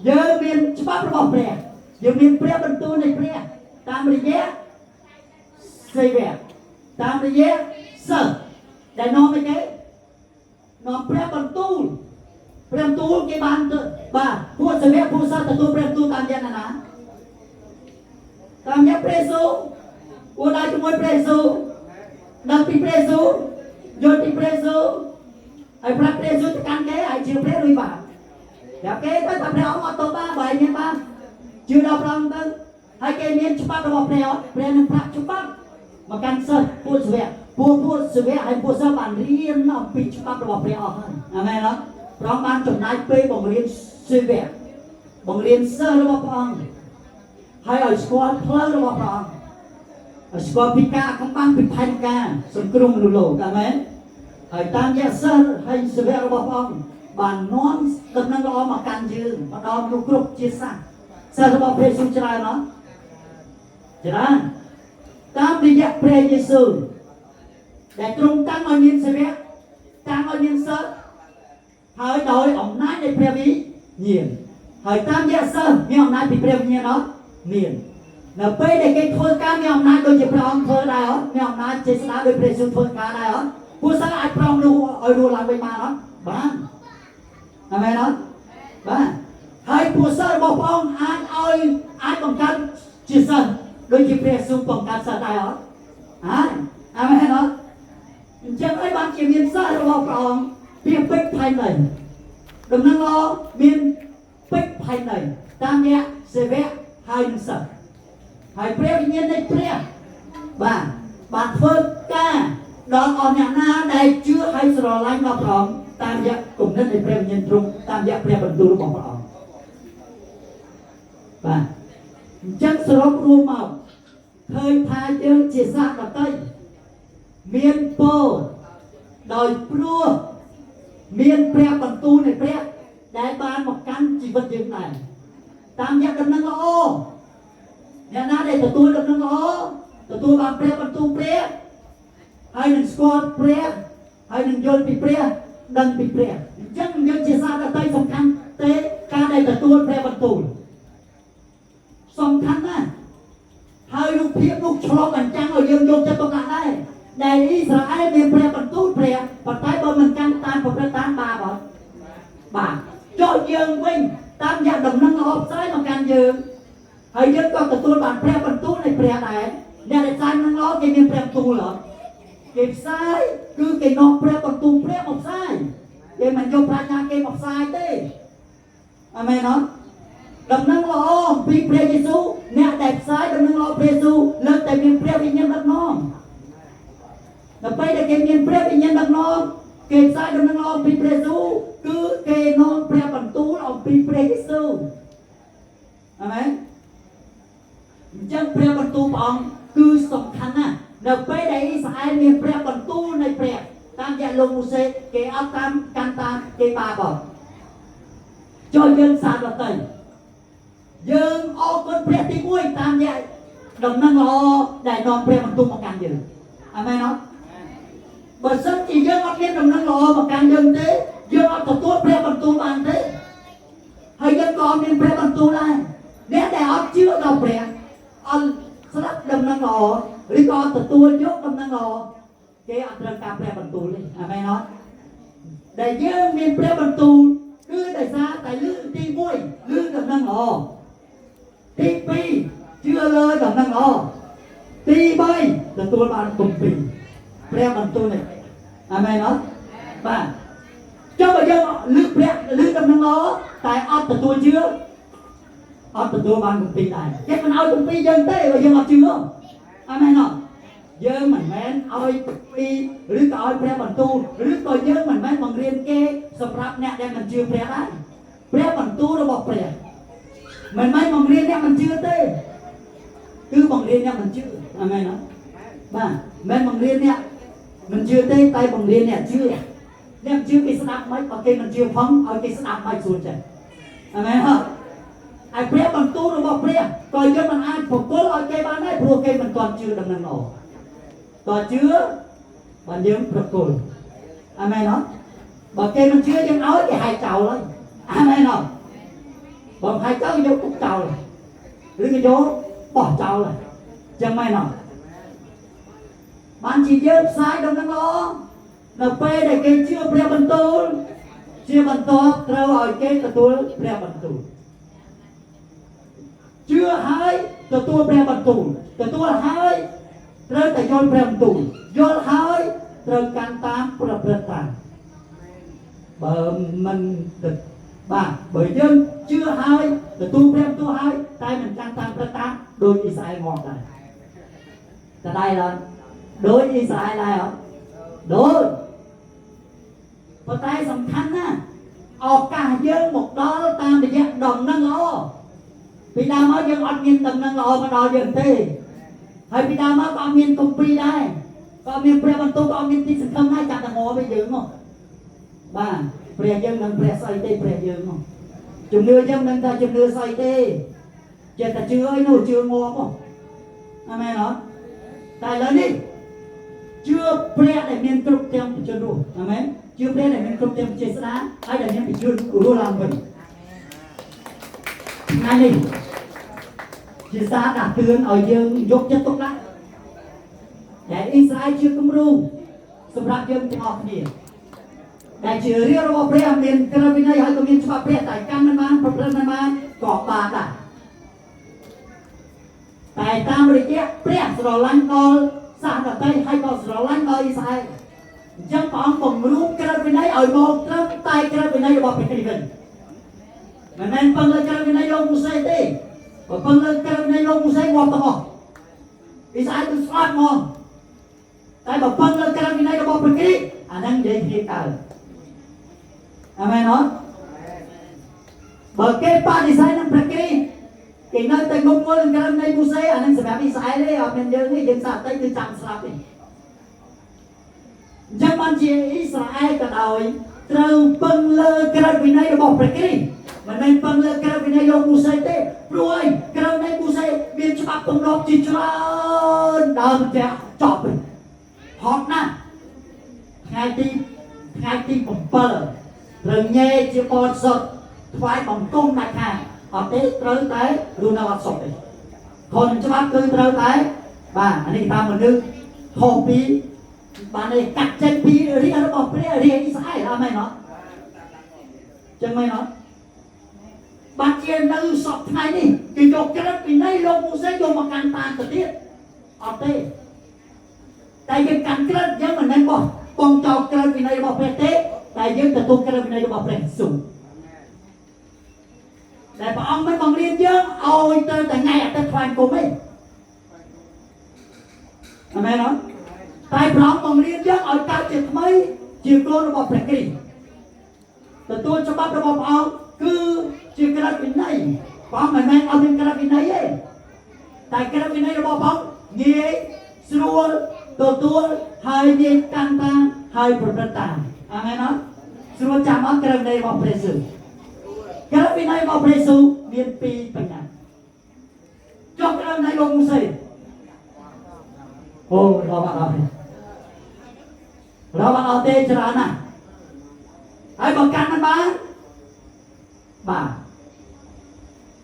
យើងមានច្បាប់របស់ព្រះយើងមានព្រះបន្ទូលនៃព្រះតាមរយៈសេវកតាមរយៈសិស្សដែលនាំឲ្យគេនាំព្រះបន្ទូលព្រះបន្ទូលគេបានបាទពួកសេវកពួកសិស្សទទួលព្រះបន្ទូលតាមយ៉ាងណាតាមយ៉ាងព្រះយេស៊ូវពួកដែលជាមួយព្រះយេស៊ូវដឹងពីព្រះយេស៊ូវយល់ពីព្រះយេស៊ូវហើយប្រាប់ព្រះយេស៊ូវទៅកាន់គេហើយជឿព្រះរួចបាទតែគេទៅតែព្រះអង្គអត់ទៅបានបើមានបានជឿដល់ព្រះអង្គទៅហើយគេមានច្បាប់របស់ព្រះអត់ព្រះនឹងប្រាប់ច្បាប់មកកាន់សិស្សពួកសេវកពួកសេវកហើយពួកសិស្សបានរៀនអំពីច្បាប់របស់ព្រះអស់ហើយអាមែនអត់ព្រះអង្គបានចំណាយពេលបង្រៀនសេវកបង្រៀនសិស្សរបស់ព្រះអង្គហើយឲ្យស្គាល់ផ្លូវរបស់ព្រះអង្គឲ្យស្គាល់ពីការកំបាំងពីផែនការសង្គ្រោះមនុស្សលោកអាមែនហើយតាមរយៈសិស្សហើយសេវករបស់ព្រះអង្គបាននាំដំណឹងល្អមកកាន់យើងមកដល់មនុស្សគ្រប់ជាសាសសិស្សរបស់ព្រះយេស៊ូវច្រើនអត់ច្រើនតាមរយៈព្រះយេស៊ូវដែលទ្រង់តាំងឲ្យមានសេវកតាំងឲ្យមានសិស្សហើយដោយអំណាចនៃព្រះវិញ្ញាណហើយតាមរយៈសិស្សមានអំណាចពីព្រះវិញ្ញាណអត់មាននៅពេលដែលគេធ្វើការមានអំណាចដូចជាព្រះអង្គធ្វើដែរអត់មានអំណាចចេស្តាដោយព្រះយេស៊ូវធ្វើការដែរអត់ពួកសិស្សអាចប្រំនោះឲ្យរស់ឡើងវិញបានអត់បានអាមែនអត់បាទហើយពួកសិស្សរបស់ព្រះអង្គអាចបង្កើតជាសិស្សដូចជាព្រះយេស៊ូវបង្កើតសិស្សដែរអត់ហើយអាមែនអត់អញ្ចឹងហើយបានជាមានសិស្សរបស់ព្រះអង្គពីពេចផែនដីដំណឹងល្អមានពេចផែនដីតាមរយៈសេវកហើយនឹងសិស្សហើយព្រះវិញ្ញាណនៃព្រះបានធ្វើការដល់អស់អ្នកណាដែលជឿហើយស្រឡាញ់ដល់ព្រះអង្គតាមរយៈគំនិតនៃព្រះវិញ្ញាណទ្រង់តាមរយៈព្រះបន្ទូលរបស់ព្រះអង្គបាទអញ្ចឹងសរុបរួមមកឃើញថាយើងជាសាសដតីមានពរដោយព្រោះមានព្រះបន្ទូលនៃព្រះដែលបានមកកាន់ជីវិតយើងដែរតាមរយៈដំណឹងល្អអ្នកណាដែលទទួលដំណឹងល្អទទួលបានព្រះបន្ទូលព្រះហើយនឹងស្គាល់ព្រះហើយនឹងយល់ពីព្រះដឹងពីព្រះអញ្ចឹងយើងជាសាសដតីសំខាន់ទេការដែលទទួលព្រះបន្ទូលសំខាន់ណាស់ហើយរូបភាពនោះឆ្លុះបញ្ចាំងឲ្យយើងយកចិត្តទុកដាក់ដែរដែលអ៊ីស្រាអែលមានព្រះបន្ទូលព្រះប៉ុន្តែបើមិនកាន់តាមប្រព្រឹត្តតាមបាបអត់បាទចុះយើងវិញតាមរយៈដំណឹងល្អផ្សាយមកកាន់យើងហើយយើងក៏ទទួលបានព្រះបន្ទូលនៃព្រះដែរអ្នកដែលផ្សាយនឹងល្អគេមានព្រះបន្ទូលអត់គេផ្សាយគឺគេនាំព្រះបន្ទូលព្រះមកផ្សាយគេមិនយកប្រាជ្ញាគេមកផ្សាយទេអាមែនអត់ដំណឹងល្អពីព្រះយេស៊ូវអ្នកដែលផ្សាយដំណឹងល្អព្រះយេស៊ូវលើកតែមានព្រះវិញ្ញាណដឹកនាំដល់ពេលដែលគេមានព្រះវិញ្ញាណដឹកនាំគេផ្សាយដំណឹងល្អពីព្រះយេស៊ូវគឺគេនាំព្រះបន្ទូលអំពីព្រះយេស៊ូវអាមែនអញ្ចឹងព្រះបន្ទូលព្រះអង្គគឺសំខាន់ណាស់នៅពេលដែលអ៊ីស្រាអែលមានព្រះបន្ទូលនៃព្រះតាមរយៈលោកម៉ូសេគេអត់តាមកាន់តាមគេបាបអត់ចូលយើងសាទរទៅយើងអរគុណព្រះទី1តាមរយៈដំណឹងល្អដែលនាំព្រះបន្ទូលមកកាន់យើងអាមែនអត់បើសិនជាយើងអត់មានដំណឹងល្អមកកាន់យើងទេយើងអត់ទទួលព្រះបន្ទូលបានទេហើយយើងក៏អត់មានព្រះបន្ទូលដែរអ្នកដែលអត់ជឿដល់ព្រះអត់ស្ដាប់ដំណឹងល្អឬក៏ទទួលយកដំណឹងល្អគេអត់ត្រូវការព្រះបន្ទូលទេអាមែនអត់ដែលយើងមានព្រះបន្ទូលគឺដោយសារតែលើកទី1លើកដំណឹងល្អទី2ជឿលើដំណឹងល្អ ទី3ទទួលបានគម្ពីរព្រះបន្ទូលនេះអាមែនអត់បាទចុះបើយើងលឺព្រះលឺដំណឹងល្អតែអត់ទទួលជឿអត់ទទួលបានគម្ពីរដែរគេមិនឲ្យគម្ពីរយើងទេបើយើងអត់ជឿអាមែនអត់យើងមិនមែនឲ្យគម្ពីរឬក៏ឲ្យព្រះបន្ទូលឬក៏យើងមិនមែនបង្រៀនគេសម្រាប់អ្នកដែលមិនជឿព្រះដែរព្រះបន្ទូលរបស់ព្រះមិនមែនបង្រៀនអ្នកមិនជឿទេគឺបង្រៀនអ្នកមិនជឿអាមែនអត់បាទមិនបង្រៀនអ្នកមិនជឿទេតែបង្រៀនអ្នកជឿអ្នកជឿគេស្ដាប់មិនបើគេមិនជឿផងឲ្យគេស្ដាប់មិនស្រួលចេះអាមែនអត់ហើយព្រះបន្ទូលរបស់ព្រះក៏យើងមិនអាចប្រគល់ឲ្យគេបានដែរព្រោះគេមិនទាន់ជឿដំណឹងល្អតើជឿបានយើងប្រគល់អាមែនអត់បើគេមិនជឿយើងឲ្យគេហាយចោលហើយអាមែនអត់បើហាយចោលយកទុកចោលឬក៏យកបោះចោលហើយចឹងមែនអត់បានជាយើងផ្សាយដំណឹងល្អនៅពេលដែលគេជឿព្រះបន្ទូលជាបន្តត្រូវឲ្យគេទទួលព្រះបន្ទូលជឿហើយទទួលព្រះបន្ទូលទទួលហើយត្រូវតែយល់ព្រះបន្ទូលយល់ហើយត្រូវកាន់តាមប្រព្រឹត្តតាមបើមិនបាទបើយើងជឿហើយទទួលព្រះបន្ទូលហើយតែមិនកាន់តាមប្រព្រឹត្តតាមដោយអ៊ីស្រាអែលមកដែរតែដែរឡើយដោយអ៊ីស្រាអែលដែរអត់ដោយប៉ុន្តែសំខាន់ណាស់ឱកាសយើងមកដល់តាមរយៈដំណឹងល្អពីដើមមកយើងអត់មានដំណឹងល្អមកដល់យើងទេហើយពីដើមមកក៏អត់មានគម្ពីរដែរក៏មានព្រះបន្ទូលក៏អត់មានទីសង្ឃឹមដែរចាប់តែងទៅយើងមកបាទព្រះយើងនឹងព្រះស្អីទេព្រះយើងមកជំនឿយើងនឹងថាជំនឿស្អីទេចេះតែជឿអីនោះជឿងមកអាមែនអត់តែឥឡូវនេះជឿព្រះដែលមានគ្រប់ទាំងបច្ចុប្បន្នអាមែនជឿព្រះដែលមានគ្រប់ទាំងចេស្តាហើយដែលមានបច្ចុប្បន្នរស់ឡើងវិញថ្ងៃនេះជាសារដាស់តឿនឲ្យយើងយកចិត្តទុកដាក់ដែលអ៊ីស្រាអែលជាគំរូសម្រាប់យើងទាំងអស់គ្នាដែលជារាជរបស់ព្រះមានក្រឹតវិន័យហើយក៏មានច្បាប់ព្រះតែកាន់មិនបានប្រព្រឹត្តមិនបានក៏បានដែរតែតាមរយៈព្រះស្រឡាញ់ដល់សាសដទៃហើយក៏ស្រឡាញ់ដល់អ៊ីស្រាអែលអញ្ចឹងព្រះអង្គបង្រួមក្រឹតវិន័យឲ្យមកត្រឹមតែក្រឹតវិន័យរបស់ព្រះគ្រីស្ទវិញមិនមែនពឹងលើក្រឹតវិន័យលោកមូសេទេបើពឹងលើក្រឹតវិន័យលោកមូសេងាប់ទាំងអស់អ៊ីស្រាអែលគឺស្លាប់ហ្មងតែបើពឹងលើក្រឹតវិន័យរបស់ព្រះគ្រីស្ទអាហ្នឹងនិយាយគ្នាកើតអាមែនអត់បើគេបដិសេធនឹងព្រះគ្រីស្ទគេនៅតែងប់ងល់នឹងក្រឹតវិន័យមូសេអាហ្នឹងសម្រាប់អ៊ីស្រាអែលទេអត់មានយើងទេយើងសាកតិចគឺចាំស្លាប់ទេអញ្ចឹងបានជាអ៊ីស្រាអែលក៏ដោយត្រូវពឹងលើក្រឹតវិន័យរបស់ព្រះគ្រីស្ទមិនមែនពឹងលើក្រឹតវិន័យលោកមូសេទេព្រោះអីក្រឹតវិន័យមូសេមានច្បាប់ទម្លាប់ជាច្រើនដើមតែចប់វិញហត់ណាស់ថ្ងៃទី7ត្រូវញែជាបរិសុទ្ធថ្វាយបង្គំដាច់ខាតអត់ទេត្រូវតែរស់នៅអត់សុខទេខុសនឹងច្បាប់គឺត្រូវតែបាទអានេះតាមមនុស្សខុសពីបានឯកាត់ចេញពីរាជរបស់ព្រះរាជអ៊ីស្រាអែលអត់មែនអត់ចឹងមែនអត់បានជានៅសពថ្ងៃនេះគេយកក្រឹតវិន័យលោកមូសេយកមកកាន់តាមទៅទៀតអត់ទេតែយើងកាន់ក្រឹតយើងមិនមែនបោះបងចោលក្រឹតវិន័យរបស់ព្រះទេតែយើងទទួលក្រឹតវិន័យរបស់ព្រះយេស៊ូវតែព្រះអង្គមិនបង្រៀនយើងឲ្យទៅតែថ្ងៃអាទិត្យថ្វាយគុំទេអាមែនអត់តែព្រះអង្គបង្រៀនយើងឲ្យកើតជាថ្មីជាកូនរបស់ព្រះគ្រីស្ទទទួលច្បាប់របស់ព្រះអង្គគឺជាក្រឹតវិន័យព្រះអង្គមិនមែនអត់មានក្រឹតវិន័យទេតែក្រឹតវិន័យរបស់ព្រះអង្គងាយស្រួលទទួលហើយងាយកាន់តាមហើយប្រព្រឹត្តតាមអាមែនអត់ស្រួលចាំអត់ក្រឹតវិន័យរបស់ព្រះយេស៊ូវក្រឹតវិន័យរបស់ព្រះយេស៊ូវមាន2បញ្ហាចុះក្រឹតវិន័យលោកមូសេអូរបស់អត់របស់អត់ទេច្រើនណាស់ហើយបើកាន់មិនបានបាទ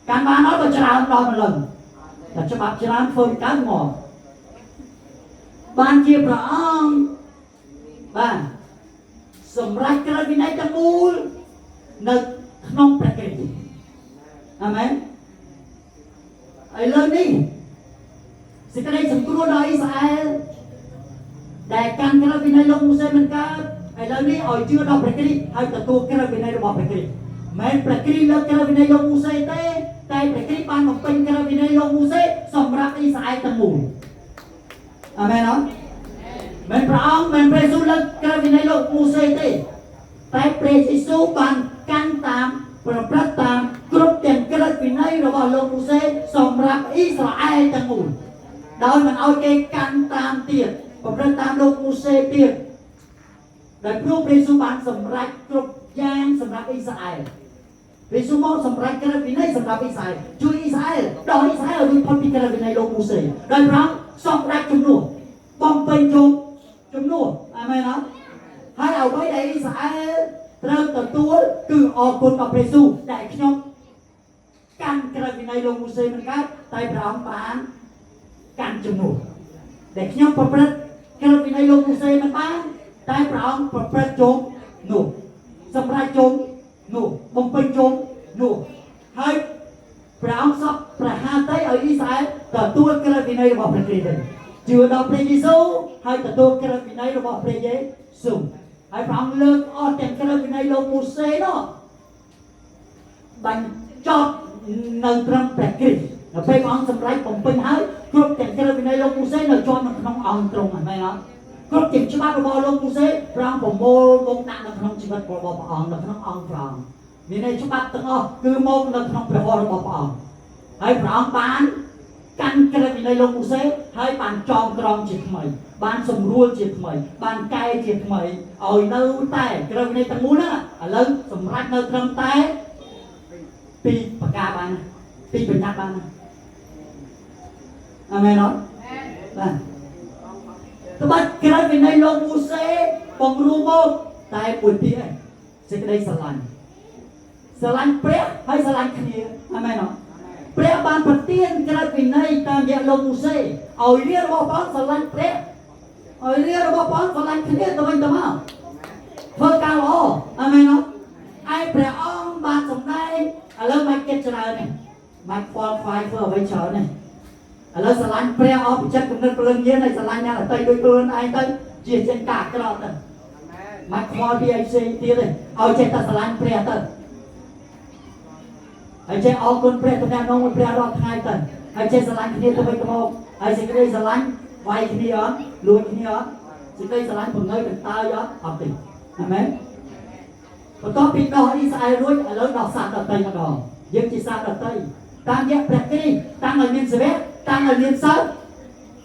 កាន់បានអត់ក៏ច្រើនដល់ម្លឹងតែច្បាប់ច្រើនធ្វើកើតមកបានជាព្រះអង្គបាទសម្រាប់ក្រឹតវិន័យទាំងមូលនៅក្នុងព្រះគ្រីស្ទអាមែនឥឡូវនេះ សេចក្តីសង្គ្រោះដល់អ៊ីស្រាអែលដែលកាន់ក្រឹតវិន័យលោកមូសេមិនកើតឥឡូវនេះឲ្យជឿដល់ព្រះគ្រីស្ទហើយទទួលក្រឹតវិន័យរបស់ព្រះគ្រីស្ទមិនព្រះគ្រីស្ទលើកក្រឹតវិន័យលោកមូសេទេតែព្រះគ្រីស្ទបានបំពេញក្រឹតវិន័យលោកមូសេសម្រាប់អ៊ីស្រាអែលទាំងមូលអាមែនអត់មិនព្រះអង្គមិនព្រះយេស៊ូវលើកក្រឹតវិន័យលោកមូសេទេតែព្រះយេស៊ូវបានកាន់តាមប្រព្រឹត្តតាមគ្រប់ទាំងក្រឹតវិន័យរបស់លោកមូសេសម្រាប់អ៊ីស្រាអែលទាំងមូលដោយមិនឲ្យគេកាន់តាមទៀតប្រព្រឹត្តតាមលោកមូសេទៀតដែលព្រោះព្រះយេស៊ូវបានសម្រេចគ្រប់យ៉ាងសម្រាប់អ៊ីស្រាអែលព្រះយេស៊ូវមកសម្រេចក្រឹតវិន័យសម្រាប់អ៊ីស្រាអែលជួយអ៊ីស្រាអែលដល់អ៊ីស្រាអែលរួចផុតពីក្រឹតវិន័យលោកមូសេដោយព្រះអង្គសម្រេចជំនួសបំពេញជំនួសអាមែនអត់ហើយអ្វីដែលអ៊ីស្រាអែលត្រូវទទួលគឺអរគុណដល់ព្រះយេស៊ូវដែលខ្ញុំកាន់ក្រឹតវិន័យលោកមូសេមិនកើតតែព្រះអង្គបានកាន់ជំនួសដែលខ្ញុំប្រព្រឹត្តក្រឹតវិន័យលោកមូសេមិនបានតែព្រះអង្គប្រព្រឹត្តជំនួសសម្រាប់ជំនួសបំពេញជំនួសហើយព្រះអង្គសពប្រហារទៅឲ្យអ៊ីស្រាអែលទទួលក្រឹតវិន័យរបស់ព្រះគ្រីស្ទជឿដល់ព្រះយេស៊ូវហើយទទួលក្រឹតវិន័យរបស់ព្រះយេស៊ូវហើយព្រះអង្គលើកអស់ទាំងក្រឹតវិន័យលោកមូសេនោះបញ្ចប់នៅត្រឹមព្រះគ្រីស្ទដល់ពេលព្រះអង្គសម្រេចបំពេញហើយគ្រប់ទាំងក្រឹតវិន័យលោកមូសេនៅជាប់នៅក្នុងអង្គទ្រង់ហ្នឹងមែនអត់គ្រប់ទាំងច្បាប់របស់លោកមូសេព្រះអង្គប្រមូលមកដាក់នៅក្នុងជីវិតរបស់ព្រះអង្គនៅក្នុងអង្គព្រះអង្គមានន័យច្បាប់ទាំងអស់គឺមកនៅក្នុងព្រះហស្ថរបស់ព្រះអង្គហើយព្រះអង្គបានកាន់ក្រឹតវិន័យលោកមូសេហើយបានចងក្រងជាថ្មីបានសម្រួលជាថ្មីបានកែជាថ្មីឲ្យនៅតែក្រឹតវិន័យទាំងមូលហ្នឹងឥឡូវសម្រាប់នៅត្រឹមតែពីប្រការបានពីបញ្ញត្តិបានអាមែនអត់បាទត្បិតក្រឹតវិន័យលោកមូសេបង្រួមមកតែមួយទៀតឯងសេចក្តីស្រឡាញ់ព្រះហើយស្រឡាញ់គ្នាអាមែនអត់ព្រះបានប្រទានក្រឹតវិន័យតាមរយៈលោកមូសេឲ្យរាជរបស់ព្រះស្រឡាញ់ព្រះឲ្យរាជរបស់ព្រះស្រឡាញ់គ្នាទៅវិញទៅមកធ្វើការល្អអាមែនអត់ឯព្រះអង្គបានសម្ដែងឥឡូវមិនគិតច្រើនទេមិនខ្វល់ខ្វាយធ្វើអ្វីច្រើនទេឥឡូវស្រឡាញ់ព្រះអស់ពីចិត្តគំនិតព្រលឹងញាណឲ្យស្រឡាញ់អ្នកដទៃដូចខ្លួនឯងទៅជាចេញការអាក្រក់ទៅមិនខ្វល់ពីអីផ្សេងទៀតទេឲ្យចេះតែស្រឡាញ់ព្រះទៅហើយចេះអរគុណព្រះតំណែងនោះព្រះរាល់ថ្ងៃទៅហើយចេះស្រឡាញ់គ្នាទៅវិញទៅមកហើយសេចក្តីស្រឡាញ់វាយគ្នាអត់លួចគ្នាអត់សេចក្តីស្រឡាញ់បង្ងើយកន្តើយអត់ទេអាមែនបន្ទាប់ពីដោះអ៊ីស្រាអែលរួចឥឡូវដោះសាសដតីម្ដងយើងជាសាសដតីតាមរយៈព្រះគ្រីស្ទតាំងឲ្យមានសាវកតាំងឲ្យមានសិស្ស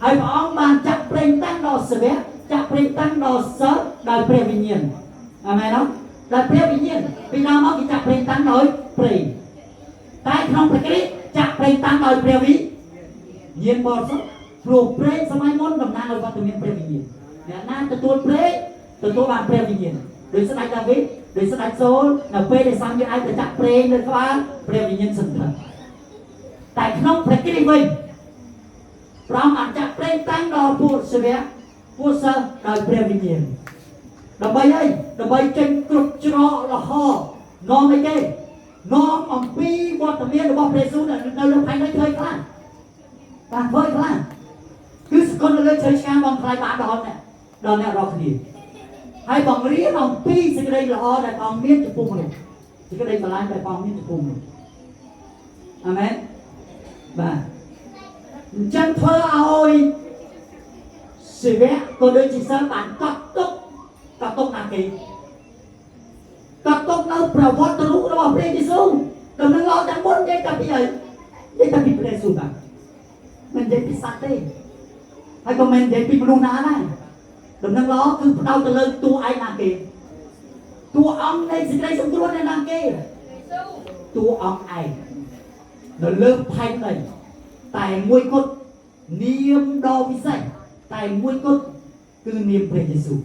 ហើយព្រះអង្គបានចាក់ប្រេងតាំងដល់សាវកចាក់ប្រេងតាំងដល់សិស្សដោយព្រះវិញ្ញាណអាមែនអត់ដោយព្រះវិញ្ញាណពីដើមមកគេចាក់ប្រេងតាំងដោយប្រេងតែក្នុងព្រះគ្រីស្ទចាក់ប្រេងតាំងដោយព្រះវិញ្ញាណបរិសុទ្ធព្រោះប្រេងសម័យមុនតំណាងឲ្យវត្តមានព្រះវិញ្ញាណអ្នកណាទទួលប្រេងទទួលបានព្រះវិញ្ញាណដោយស្ដេចដាវីតដោយស្ដេចសូលនៅពេលដែលសាមយាយទៅចាក់ប្រេងនៅក្បាលព្រះវិញ្ញាណសន្ធិតែក្នុងព្រះគ្រីស្ទវិញព្រះអង្គបានចាក់ប្រេងតាំងដល់ពួកសាវកពួកសិស្សដោយព្រះវិញ្ញាណដើម្បីអីដើម្បីចេញគ្រប់ច្រកលហោនាំអីគេនាំអំពីវត្តមានរបស់ព្រះយេស៊ូវនៅលើផែនដីធ្វើខ្លះបាទធ្វើខ្លះគឺសកលនៅលើជ័យឆ្កាងបងខ្លាយបានដល់អ្នករាល់គ្នាហើយបង្រៀនអំពីសេចក្តីល្អដែលព្រះអង្គមានចំពោះមនុស្សសេចក្តីស្រឡាញ់ដែលព្រះអង្គមានចំពោះមនុស្សអាមែនបាទអញ្ចឹងធ្វើឲ្យសេវកក៏ដូចជាសិស្សបានកត់ទុកណាគេកត់ទុកនៅប្រវត្តិរូបរបស់ព្រះយេស៊ូវដំណឹងល្អទាំងមុននិយាយតែពីអីនិយាយតែពីព្រះយេស៊ូវបាទមិននិយាយពីសត្វទេហើយក៏មិននិយាយពីមនុស្សណាដែរដំណឹងល្អគឺផ្ដោតទៅលើតួឯងណាគេតួអង្គនៃសេចក្តីសង្គ្រោះនៃណាគេតួអង្គឯងនៅលើផែនដីតែមួយគត់នាមដ៏ពិសេសតែមួយគត់គឺនាមព្រះយេស៊ូវ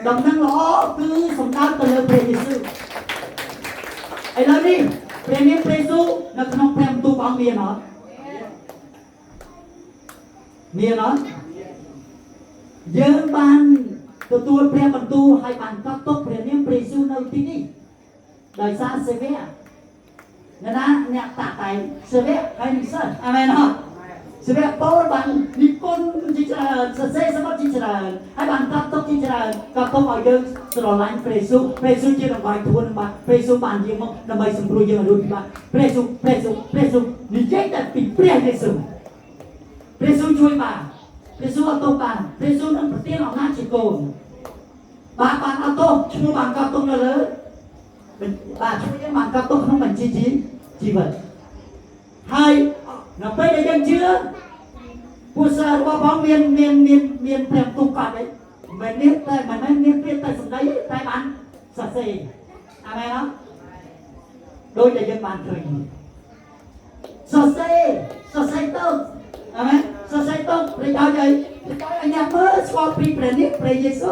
ដំណឹងល្អគឺសំដៅទៅលើព្រះយេស៊ូវឥឡូវនេះព្រះនាមព្រះយេស៊ូវនៅក្នុងព្រះបន្ទូលព្រះអង្គមានអត់យើងបានទទួលព្រះបន្ទូលហើយបានកត់ទុកព្រះនាមព្រះយេស៊ូវនៅទីនេះដោយសារសេវកអ្នកតាតែសេវកហើយនឹងសិស្សអាមែនអត់ sự việc bố bạn đi con chỉ là sẽ sắp chỉ là hai bạn cắt tóc chỉ là cắt tóc ở đây rồi lại presu chưa được bài thua bạn presu bạn gì mà làm bài sung pro giờ rồi bạn presu đi chết là bị presu chui bạn presu ở tông bạn presu nó phải tiên ở nát chỉ cồn bạn ở tông chui bạn cắt tóc là lớn bạn chui những bạn cắt tóc không phải chỉ vậy hai nó bây giờ dân chưaผู้ชายว่าบ้องเมียนแถมตุ้งกัดเลยมันเนี้ยแต่มันไม่เนี้ยเปลี่ยนแต่สมัยแต่บ้านสัตย์เสียอะไรเนาะโดยแต่ยังบ้านเคยสัตย์เสียต้องอะไรสัตย์เสียต้องพระเจ้าใจพระเจ้าอันนี้เมื่อสวาปีเปรนิพระเยซู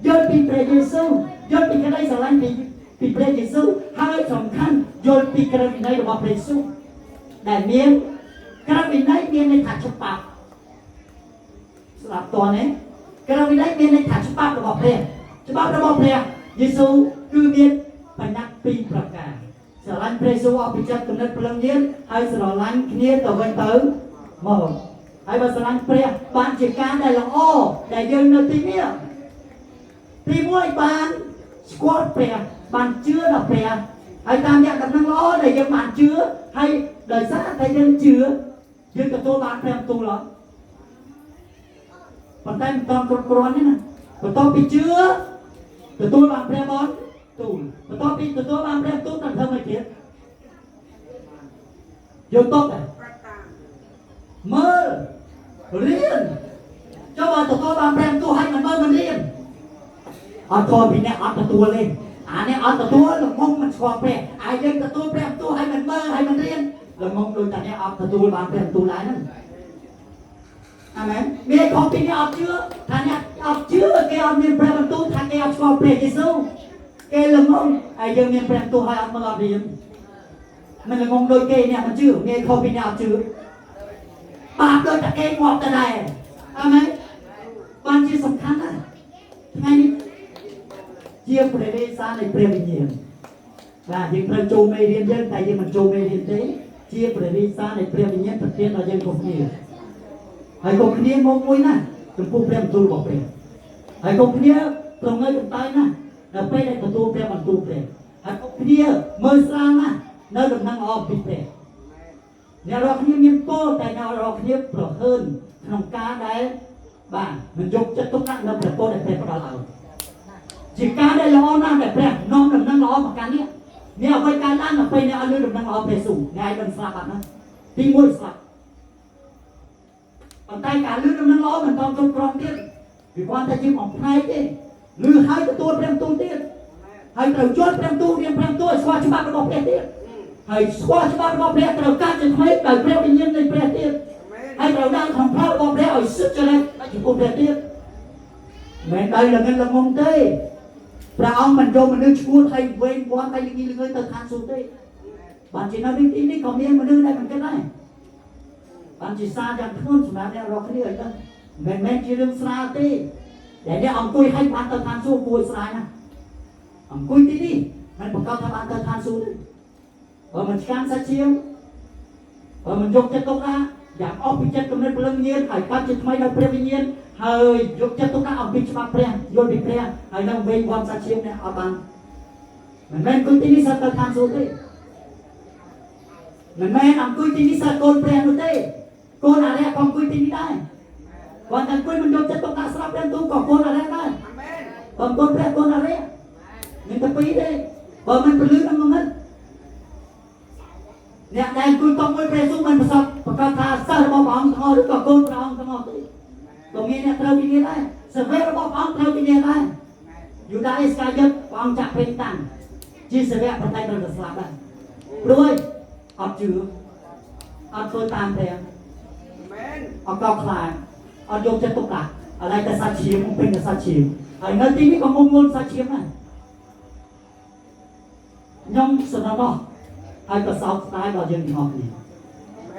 ยศปีพระเยซูยศปีกระไรสลายปีพระเยซูให้สำคัญยศปีกระไรในระบบพระเยซูแต่เมียนกระวินได้เมียนในถาดฉบับสำหรับตัวนี้กระวินได้เมียนในถาดฉบับระบบเพลงฉบับระบบเพลงเยซูคือเมียนพนักปีประกาศสารพระเยซูเอาไปจับกำเนิดพลังเย็นให้สารลันเนียต่อวันเติมมองให้บาสารพระบานจิตการได้ละอ้อได้ยืนในที่นี้ที่มวยบานสควอตเพลบานเชื้อดอกเพลให้ตามอย่างกับนั่งล้อได้ยังบานเชื้อให้đời xã thấy dân chưa dân cả tôi bạn thêm tu lắm còn tay toàn con thế này còn tôi bị chưa từ tôi bạn thêm bón tu còn tôi bị từ tôi bạn thêm tu làm thơm này kia vô tốt này mơ riêng cho bà từ tôi bạn thêm tu hay mà mơ mình riêng thôi bị nè từ tôi lên nè từ tôi là mong mình xoa bè ai dân từ tôi thêm tu hay mình mơ hay mình riêng là mong đôi ta này học tu bạn phải tu lại nữa, amen. Nghe có tin học chưa? Thằng này học chưa? Cái học miền Nam tu thằng này học qua bề Giêsu, cái là mong ai dân miền Nam tu hay học mà làm gì? Mình là mong đôi cây này mà chưa nghe có tin học chưa? Ba đôi ta cây ngọt ta này, amen. Ban chỉ sắm khăn à? Ngay chia bề đây xa này bề bình nhiên, và những phần châu mê điên dân tại vì mình châu mê điên thế. chia bề đi xa để bề mình nhớ thực hiện là dân cùng nhiều, hãy cùng nhau mong muốn nè, chúng tôi bề mình tu bảo bề, hãy cùng nhau trong nơi chúng ta nè, là bề để tu bề mình tu bề, hãy cùng nhau mơ sang nè, nơi chúng năng ở bị bề, nhàเราคนนี้โป้แต่nhàเราคนนี้เปลือกhơnขนมกาได้บ้างมันยกจะตุ้งนั่งเราเปลือกโป้ได้เปลือกเราจีกาได้ล้อนั่งได้เปลือกน้องเรานั่งล้อเหมือนกันเนี่ยเนี่ยไปการนั่งไปเนี่ยเอาเรื่องนั่งเอาไปสู่ไงเป็นสลับนะที่มวยสลับปัจจัยการเรื่องนั่งล้อมันต้องตรงกรองเตี้ยคือความแต่จริงของไทยเองหรือให้ตัวเปลี่ยนตัวเตี้ยให้เราจดเปลี่ยนตัวเรียนเปลี่ยนตัวสวาชิบะระบบเปลี่ยนเตี้ยให้สวาชิบะระบบเปลี่ยนเราการจะทำให้เราเปลี่ยนวิญญาณในเปลี่ยนเตี้ยให้เราดังของพระระบบเปลี่ยนเอาสุดจะเลยให้จุดเปลี่ยนเตี้ยแม้ได้ละเงินละงงเต้พระองค์มันโยมมันนึกชูไทยเวงกว่าไทยลิงเลยเติร์ทานสุดเลยบางทีเราดิ้นนี่ก็มีมันนึกได้มันก็ได้บางทีซาจากทุนสุนัขเนี่ยเราเขาเรียกอะไรแม่จีเรื่องสลาตีแต่เนี่ยองคุยให้บ้านเติร์ทานสู้คุยสลายนะองคุยที่นี่มันประกอบทำบ้านเติร์ทานสู้มันการสัจเชียวมันยกจะตรงนะอยากออกพิจารณาตรงนั้นเปลืองเงียนไอ้การจะทำไมเราเปลืองเงียนเฮ้ยยกจะตรงนั้นเอาพิจารณาเปลี่ยนโยนไปเปลี่ยนไอ้นั่งเวงความสัจเชียวเนี่ยเอาบังมันแม่คุยที่นี่สัตว์ทานสู้ตีมันแม่นำคุยที่นี่สัตว์โกนเปลี่ยนตีโกนอะไรความคุยที่นี่ได้วันนั้นคุยมันยกจะตรงนั้นสลับเปลี่ยนตู้ก็โกนอะไรได้ความโกนเปลี่ยนโกนอะไรมันจะปีได้พอมันเป็นเรื่องนั้นมันเนี่ยในคุยต้องคุยเปลี่ยนสู้มันประสบประกาศทาสารบอกองทอหรือก็โกนเราทั้งหมดตรงนี้เนี่ยเราวิญญาณได้เสวยระบบองเราวิญญาณได้อยู่ได้สกายยึดองจับเป็นตังจีเสวยประเทศเราจะสลับได้ด้วยอดจืดอดตัวตามเพียงอดกอกคลายอดโยมจะตกหลักอะไรแต่สัจฉิมเป็นแต่สัจฉิมไอ้เงินที่นี่ก็งงสัจฉิมนะย่อมสนองไอ้ก็สาวตายเรายังงอนี่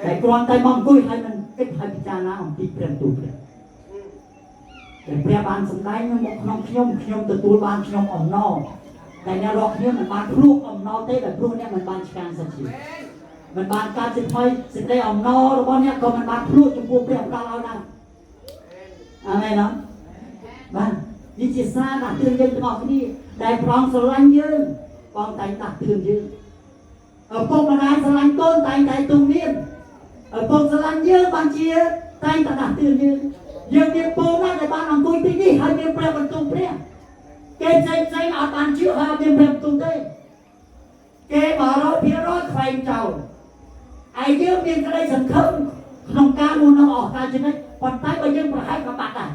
แต่กรอนใจมองกุ้ยให้มันคิดให้พิจารณาของที่เปลี่ยนตัวเปลี่ยนแต่เปลี่ยนบานสมัยมันน้องขยมตัวบานขยมอ่อนนอแต่เนี่ยรอกเนี่ยมันบานพลุอ่อนนอเต้แบบพลุเนี่ยมันบานการสัจฉิม มันบานการสิทธิ์ให้สิทธิ์ได้เอานอหรือว่าเนี่ยก็มันบานพลุจมูกเปรี้ยวเราได้อะไรเนาะบ้านดิจิซ่าตักเตือนยืนตลอดที่นี่ได้พร้อมสลันยืนปองใจตักเตือนยืนพวกมาได้สลันต้นใจตรงนี้พวกสลันยืนบางเชียใจตักเตือนยืนยืนเดียบโป้นั่นในบ้านของกุยที่นี่ให้เดียบเปรี้ยวบรรทุกเปรี้ยวเกณฑ์ใจเอาตานเชื่อให้เดียบเปรี้ยวบรรทุกได้เกณฑ์บ่อร้อยเพียร้อยใครเจ้าไอ้ยืมเมียนก็ได้สังคมขนมกาลูนเอาออกการชนะปัจจัยไปยืมประให้กับบัตรได้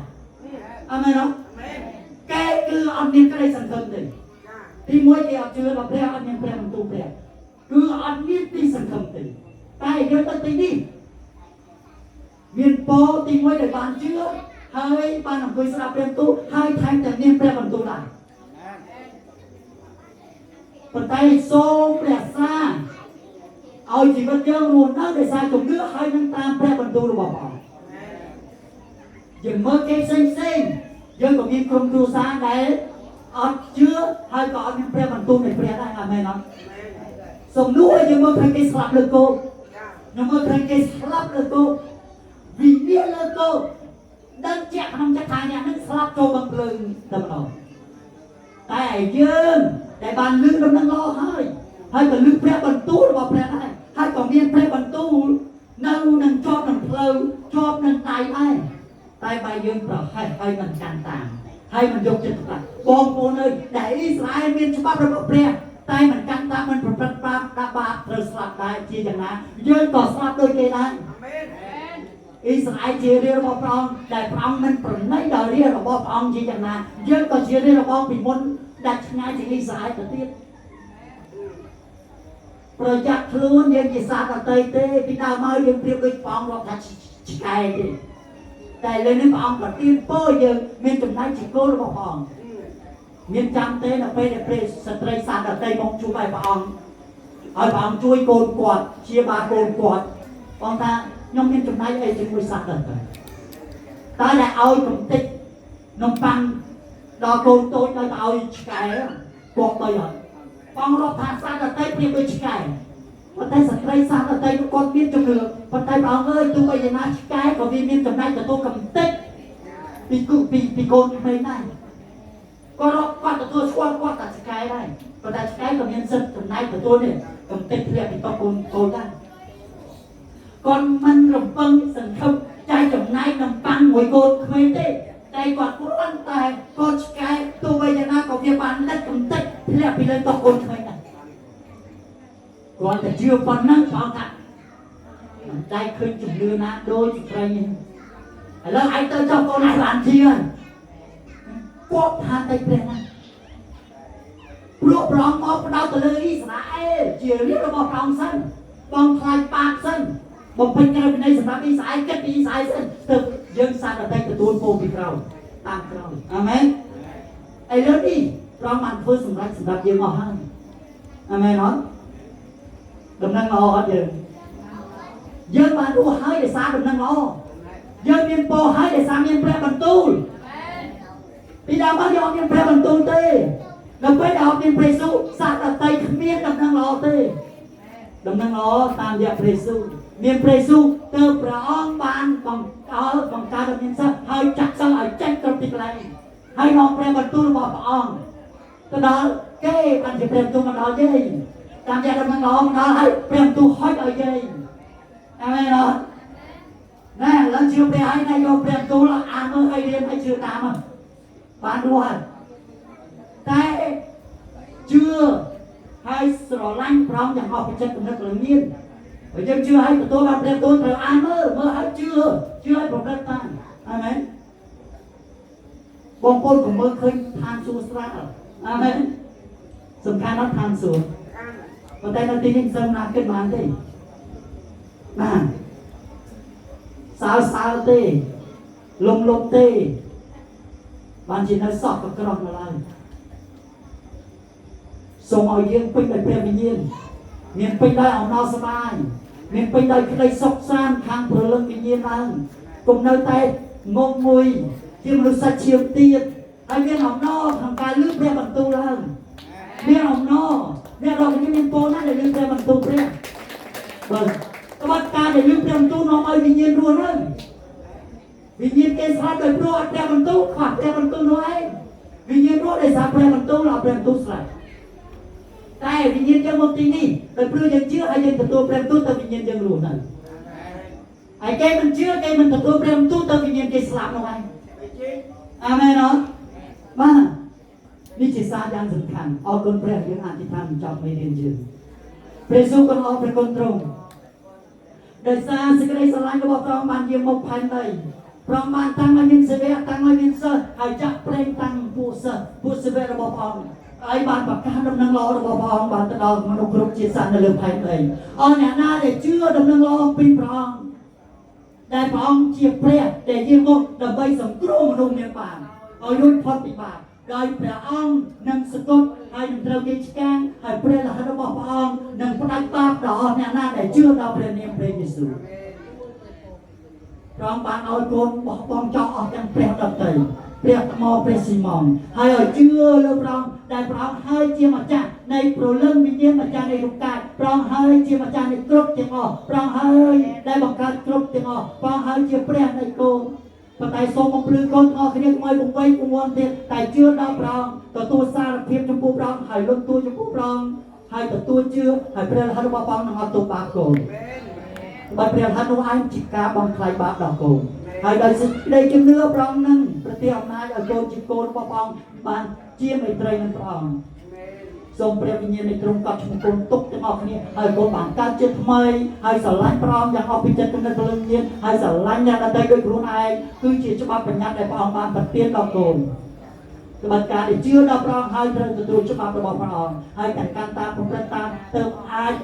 เอาไหมเนาะแกคือเอาเมียนก็ได้สังคมเลยที่มวยเดียวเจอกับเปรี้ยวเอาเมียนเปรี้ยวบรรทุกเปรี้ยวคือเอาเมียนที่สังคมเลยแต่เดี๋ยวตั้งแต่นี้เมียนโปตีมวยในบ้านเชื่อให้บ้านของคุยสลับเปลี่ยนตู้ให้แทงแต่เมียนเปรี้ยวบรรทุกได้ปัจจัยโซ่เปรี้ยวซ่าเอาชีวิตเยอะรูนนั่งในสายจมเนื้อให้นั่งตามแพร่บรรทุกระบบออกอย่างเมื่อเก็บเส้นยังก็มีกรมดูสารได้เอาเชื้อให้ก่อนยังแพร่บรรทุกในแพร่ได้ไหมเนาะสมนู้ยังเมื่อใครเก็บสลับเลยโกยังเมื่อใครเก็บสลับเลยโกวิญญาณเลยโกดันแจกน้ำจะทายเนี่ยนั่งสลับโจบังเพลิงตลอดแต่ยืนแต่บานลึกนั่งรอให้ก็ลึกแพร่บรรทุกระบบแพร่ได้ให้ก็เมียนแพร่บรรทุกนั่งชอบนั่งเพลิงชอบนั่งตายได้ใบยืนเปล่าให้มันการต่างให้มันยกจิตตัดบองโมเลยแต่อิสราเอลเมียนฉบับระบบแพร่ตายมันการต่างมันประปราดาบาเธอสลับได้ที่อย่างนั้นยืนต่อสลับโดยเกได้อิสราเอลเชียร์เรือระบบรองแต่พระองค์มันปรนในดาวเรือระบบรองที่อย่างนั้นยืนต่อเชียร์เรือระบบปิดมนดัชงานที่อิสราเอลตัวเตี้ยประจักษ์ล้วนยังกิสาตเตยเต้พิดามายังเปรียบด้วยฟองรบทัชชิกายดิแต่เลยนี่ฟองกับตีนโป้ยังมีจุดไหนชิโก้หรือฟองมีจำเต้นะเป็นเปรสสตรีสาตเตยมองชูไปฟองเอาฟองช่วยโกนกวาดเชียบาโกนกวาดฟองตาย่อมมีจุดไหนไอ้จึงบริษัทเตยตาได้เอาจุดติดนมปังดอกโกนโตได้เอาชิกายกวาดไปอ่ะฟองรบทัชสาตเตยเปรียบด้วยชิกายปัจจัยสัตย์สารปัจจัยก้อนเมียนจำเนือปัจจัยเราตัวไปยันนาชิกายก็มีเมียนจำได้แต่ตัวกำเต็กปีโกนไม่ได้ก็รบกว่าตัวช่วงกว่าตัดชิกายได้ปัจจัยชิกายก็มีเส้นจำได้แต่ตัวเนี่ยกำเต็กเรียกปีโกนได้ก่อนมันหลงปังสังคมใจจำได้กำปังหวยโกนไม่ได้ใจกว่ากุลันแต่ก้อนชิกายตัวไปยันนาก็มีบานได้กำเต็กเรียกปีเลยตะโกนไม่ได้ก่อนจะเชื่อฟังนั่งฟังกันใจขึ้นจุดเรือนะโดยจุดไรเนี่ยแล้วไอ้เต้าเจ้าก็นายหลานเชียร์พวกทานใจเปลี่ยนนะรวบรวมมอบดาวตะเลยอิสราเอลเจียร์เรียกว่าปองสั้นปองคลายปากสั้นบอกเป็นการเป็นในสำหรับอิสราเอลก็อิสราเอลสั้นตึกยังซาดแต่ตัวโฟบิเราตามเราอาเมนไอ้เรื่องนี้เรามันเพื่อสำหรับยังมอห้าอาเมนเนาะđầm năng lo hết giờ dân mà đua hai để xa đầm năng lo dân miền po hai để xa miền pre bằng tu đi đâu bao giờ miền pre bằng tu tê đầm quay đầu miền pre su xa đầm tây miền đầm năng lo tê đầm năng lo tam gia pre su miền pre su từ prong ban bằng ca đầm miền sa hơi chặt sang ở chân trong tịch này hai non pre bằng tu bỏ prong cái đó cái bạn chỉ pre tu mà đó chứตามใจดำนังร้องนะให้เปลี่ยนตัวห้อยเอาใจอะไรเนาะนั่นแล้วชื่อไปให้นายโยเปลี่ยนตัวแล้วอ่านมือให้เรียนให้ชื่อตามมันบานด้วยแต่ชื่อให้สโลลังพร้อมอย่างออกไปเช็ดตรงนั้นเลยเนี่ยไปยังชื่อให้ตัวแบบเปลี่ยนตัวเธออ่านมือให้ชื่อให้ผมได้ตั้งใช่ไหมบางคนของมือเคยทานซูสระใช่ไหมสำคัญนักทานสูตรปัจจัยนั้นที่นิ่งสำนักขึ้นมาได้น่ะสาวเต้ลมเต้บางทีนั้นสอบกับกรองอะไรส่งเอาเยี่ยงไปได้เปรียบเยี่ยงเมียนไปได้เอานอสบายเมียนไปได้ก็ได้ซอกซ่านทางเพลิงเยี่ยงนั้นกลุ่มเนื้อแต่งงงวยที่มนุษย์เชียวตีไอ้เมียนเอานอทำการลื้อเปรียบบรรทุแล้วเมียนเอานอเนี่ยเราไม่มีโปนั่นเลยลืมแต่มันตุกเรีย vâng các bạn ca để lưu trầm tu nó ơi vì nhiên luôn đấy vì nhiên cái sao đời pro treo bằng tu khoản treo bằng tu nói vì nhiên pro để sao treo bằng tu là treo tu slại tại vì nhiên trong một tí đi đời pro dân chưa ai dân tu treo tu tại vì nhiên dân luôn này ai cái mình chưa cái mình tu treo tu tại vì nhiên cái slap nó anh amen nó màนี่จิตสายังสำคัญออกคนแปลงยังอธิษฐานจอบไม่เรียนยืนพระเยซูก็ออกเป็นคนตรงโดยสารสิ่งใดสลายก็บอกพระองค์มันยืมมกภายในพระองค์มันตั้งมายินเสวะตั้งมายินเสหายจักเพลงตั้งผู้เสวะระบบพองไอ้บานปากกาดำนังรอระบบพองบานตะดองมนุษย์กรุบจิตสารในเรื่องภายในอ๋อเนี่ยน่าจะเชื่อดำนังรอปีพระองค์ได้พระองค์เชียบเพลงแต่ยืมมกดับใบสมกรุมมนุษย์เมียป่าเอายุทธพอดปิบาทដោយព្រះអង្គនឹងសគត់ហើយនឹងត្រូវគេឆ្កាងហើយព្រះលិខិតរបស់ព្រះអង្គនឹងផ្ដាច់បាបដល់អស់អ្នកណាដែលជឿដល់ព្រះនាមព្រះយេស៊ូវព្រះអង្គបានឲ្យកូនបោះបង់ចោលអស់ទាំងព្រះដតីព្រះថ្មព្រះស៊ីម៉ងហើយឲ្យជឿលើព្រះអង្គដែលព្រះអង្គហើយជាម្ចាស់នៃព្រលឹងវិញ្ញាណម្ចាស់នៃរូបកាយព្រះអង្គហើយជាម្ចាស់នៃគ្រប់ទាំងអស់ព្រះអង្គហើយដែលបង្កើតគ្រប់ទាំងអស់ព្រះអង្គហើយជាព្រះនៃកូនប៉ុន្តែសូមបំភ្លឺកូនទាំងអស់គ្នាកុំឲ្យបង្វែរពងន់ទៀតតែជឿដល់ព្រះអង្គទទួលសារភាពចំពោះព្រះអង្គហើយលុបទួចំពោះព្រះអង្គហើយទទួលជឿហើយព្រះរហ័សរបស់ព្រះអង្គនឹងអត់ទោសបាបកូនបើព្រះរហ័សនោះឯងជាការបំផ្លាញបាបដល់កូនហើយដោយសេចក្តីជំនឿព្រះអង្គនឹងប្រទានអំណាចឲ្យកូនជាកូនរបស់ព្រះអង្គបានជាមេត្រីនឹងព្រះអង្គសូមព្រះវិញ្ញាណនៃទ្រង់កត់ឈ្មោះកូនទុកទាំងអស់គ្នាហើយកូនបានកើតជាថ្មីហើយស្រឡាញ់ព្រះអង្គយ៉ាងអស់ពីចិត្តគំនិតព្រលឹងញាណហើយស្រឡាញ់អ្នកដទៃដូចខ្លួនឯងគឺជាច្បាប់បញ្ញត្តិដែលព្រះអង្គបានប្រទានដល់កូនក្បត់ការដែលជឿដល់ព្រះអង្គហើយត្រូវទទួលច្បាប់របស់ព្រះអង្គហើយកាន់តាមប្រព្រឹត្តតាមទៅអាច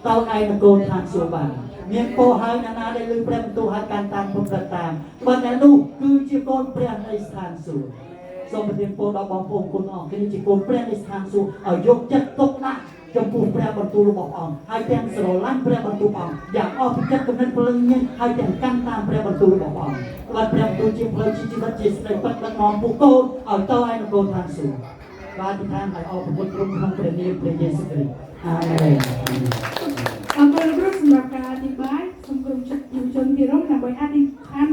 ទៅឯនគរឋានសួគ៌បានមានពោហើយអ្នកណាដែលលើព្រះបន្ទូលហើយកាន់តាមប្រព្រឹត្តតាមបើអ្នកនោះគឺជាកូនព្រះនៃស្ថានសួគ៌សូមប្រទានពរដល់បងប្អូនគុណអស់គ្នាជាកូនព្រះនៃស្ថានសួគ៌ឲ្យយកចិត្តទុកដាក់ចំពោះព្រះបន្ទូលរបស់អង្គហើយទាំងស្រឡាញ់ព្រះបន្ទូលអង្គយ៉ាងអស់ពីចិត្តគំនិតព្រលឹងញាណហើយទាំងកាន់តាមព្រះបន្ទូលរបស់អង្គបាទព្រះបន្ទូលជាផ្លូវជីវិតជាស្ដីពិតដឹកនាំពួកកូនឲ្យទៅឯនគរឋានសួគ៌បាទទីឋានឲ្យអរគុណក្រុមក្នុងព្រះនាមព្រះយេស៊ូវគ្រីស្ទអាមែនអរគុណគ្រូសម្រាប់ការអធិប្បាយសូមក្រុមយុវជនទីរំដើម្បីអធិដ្ឋាន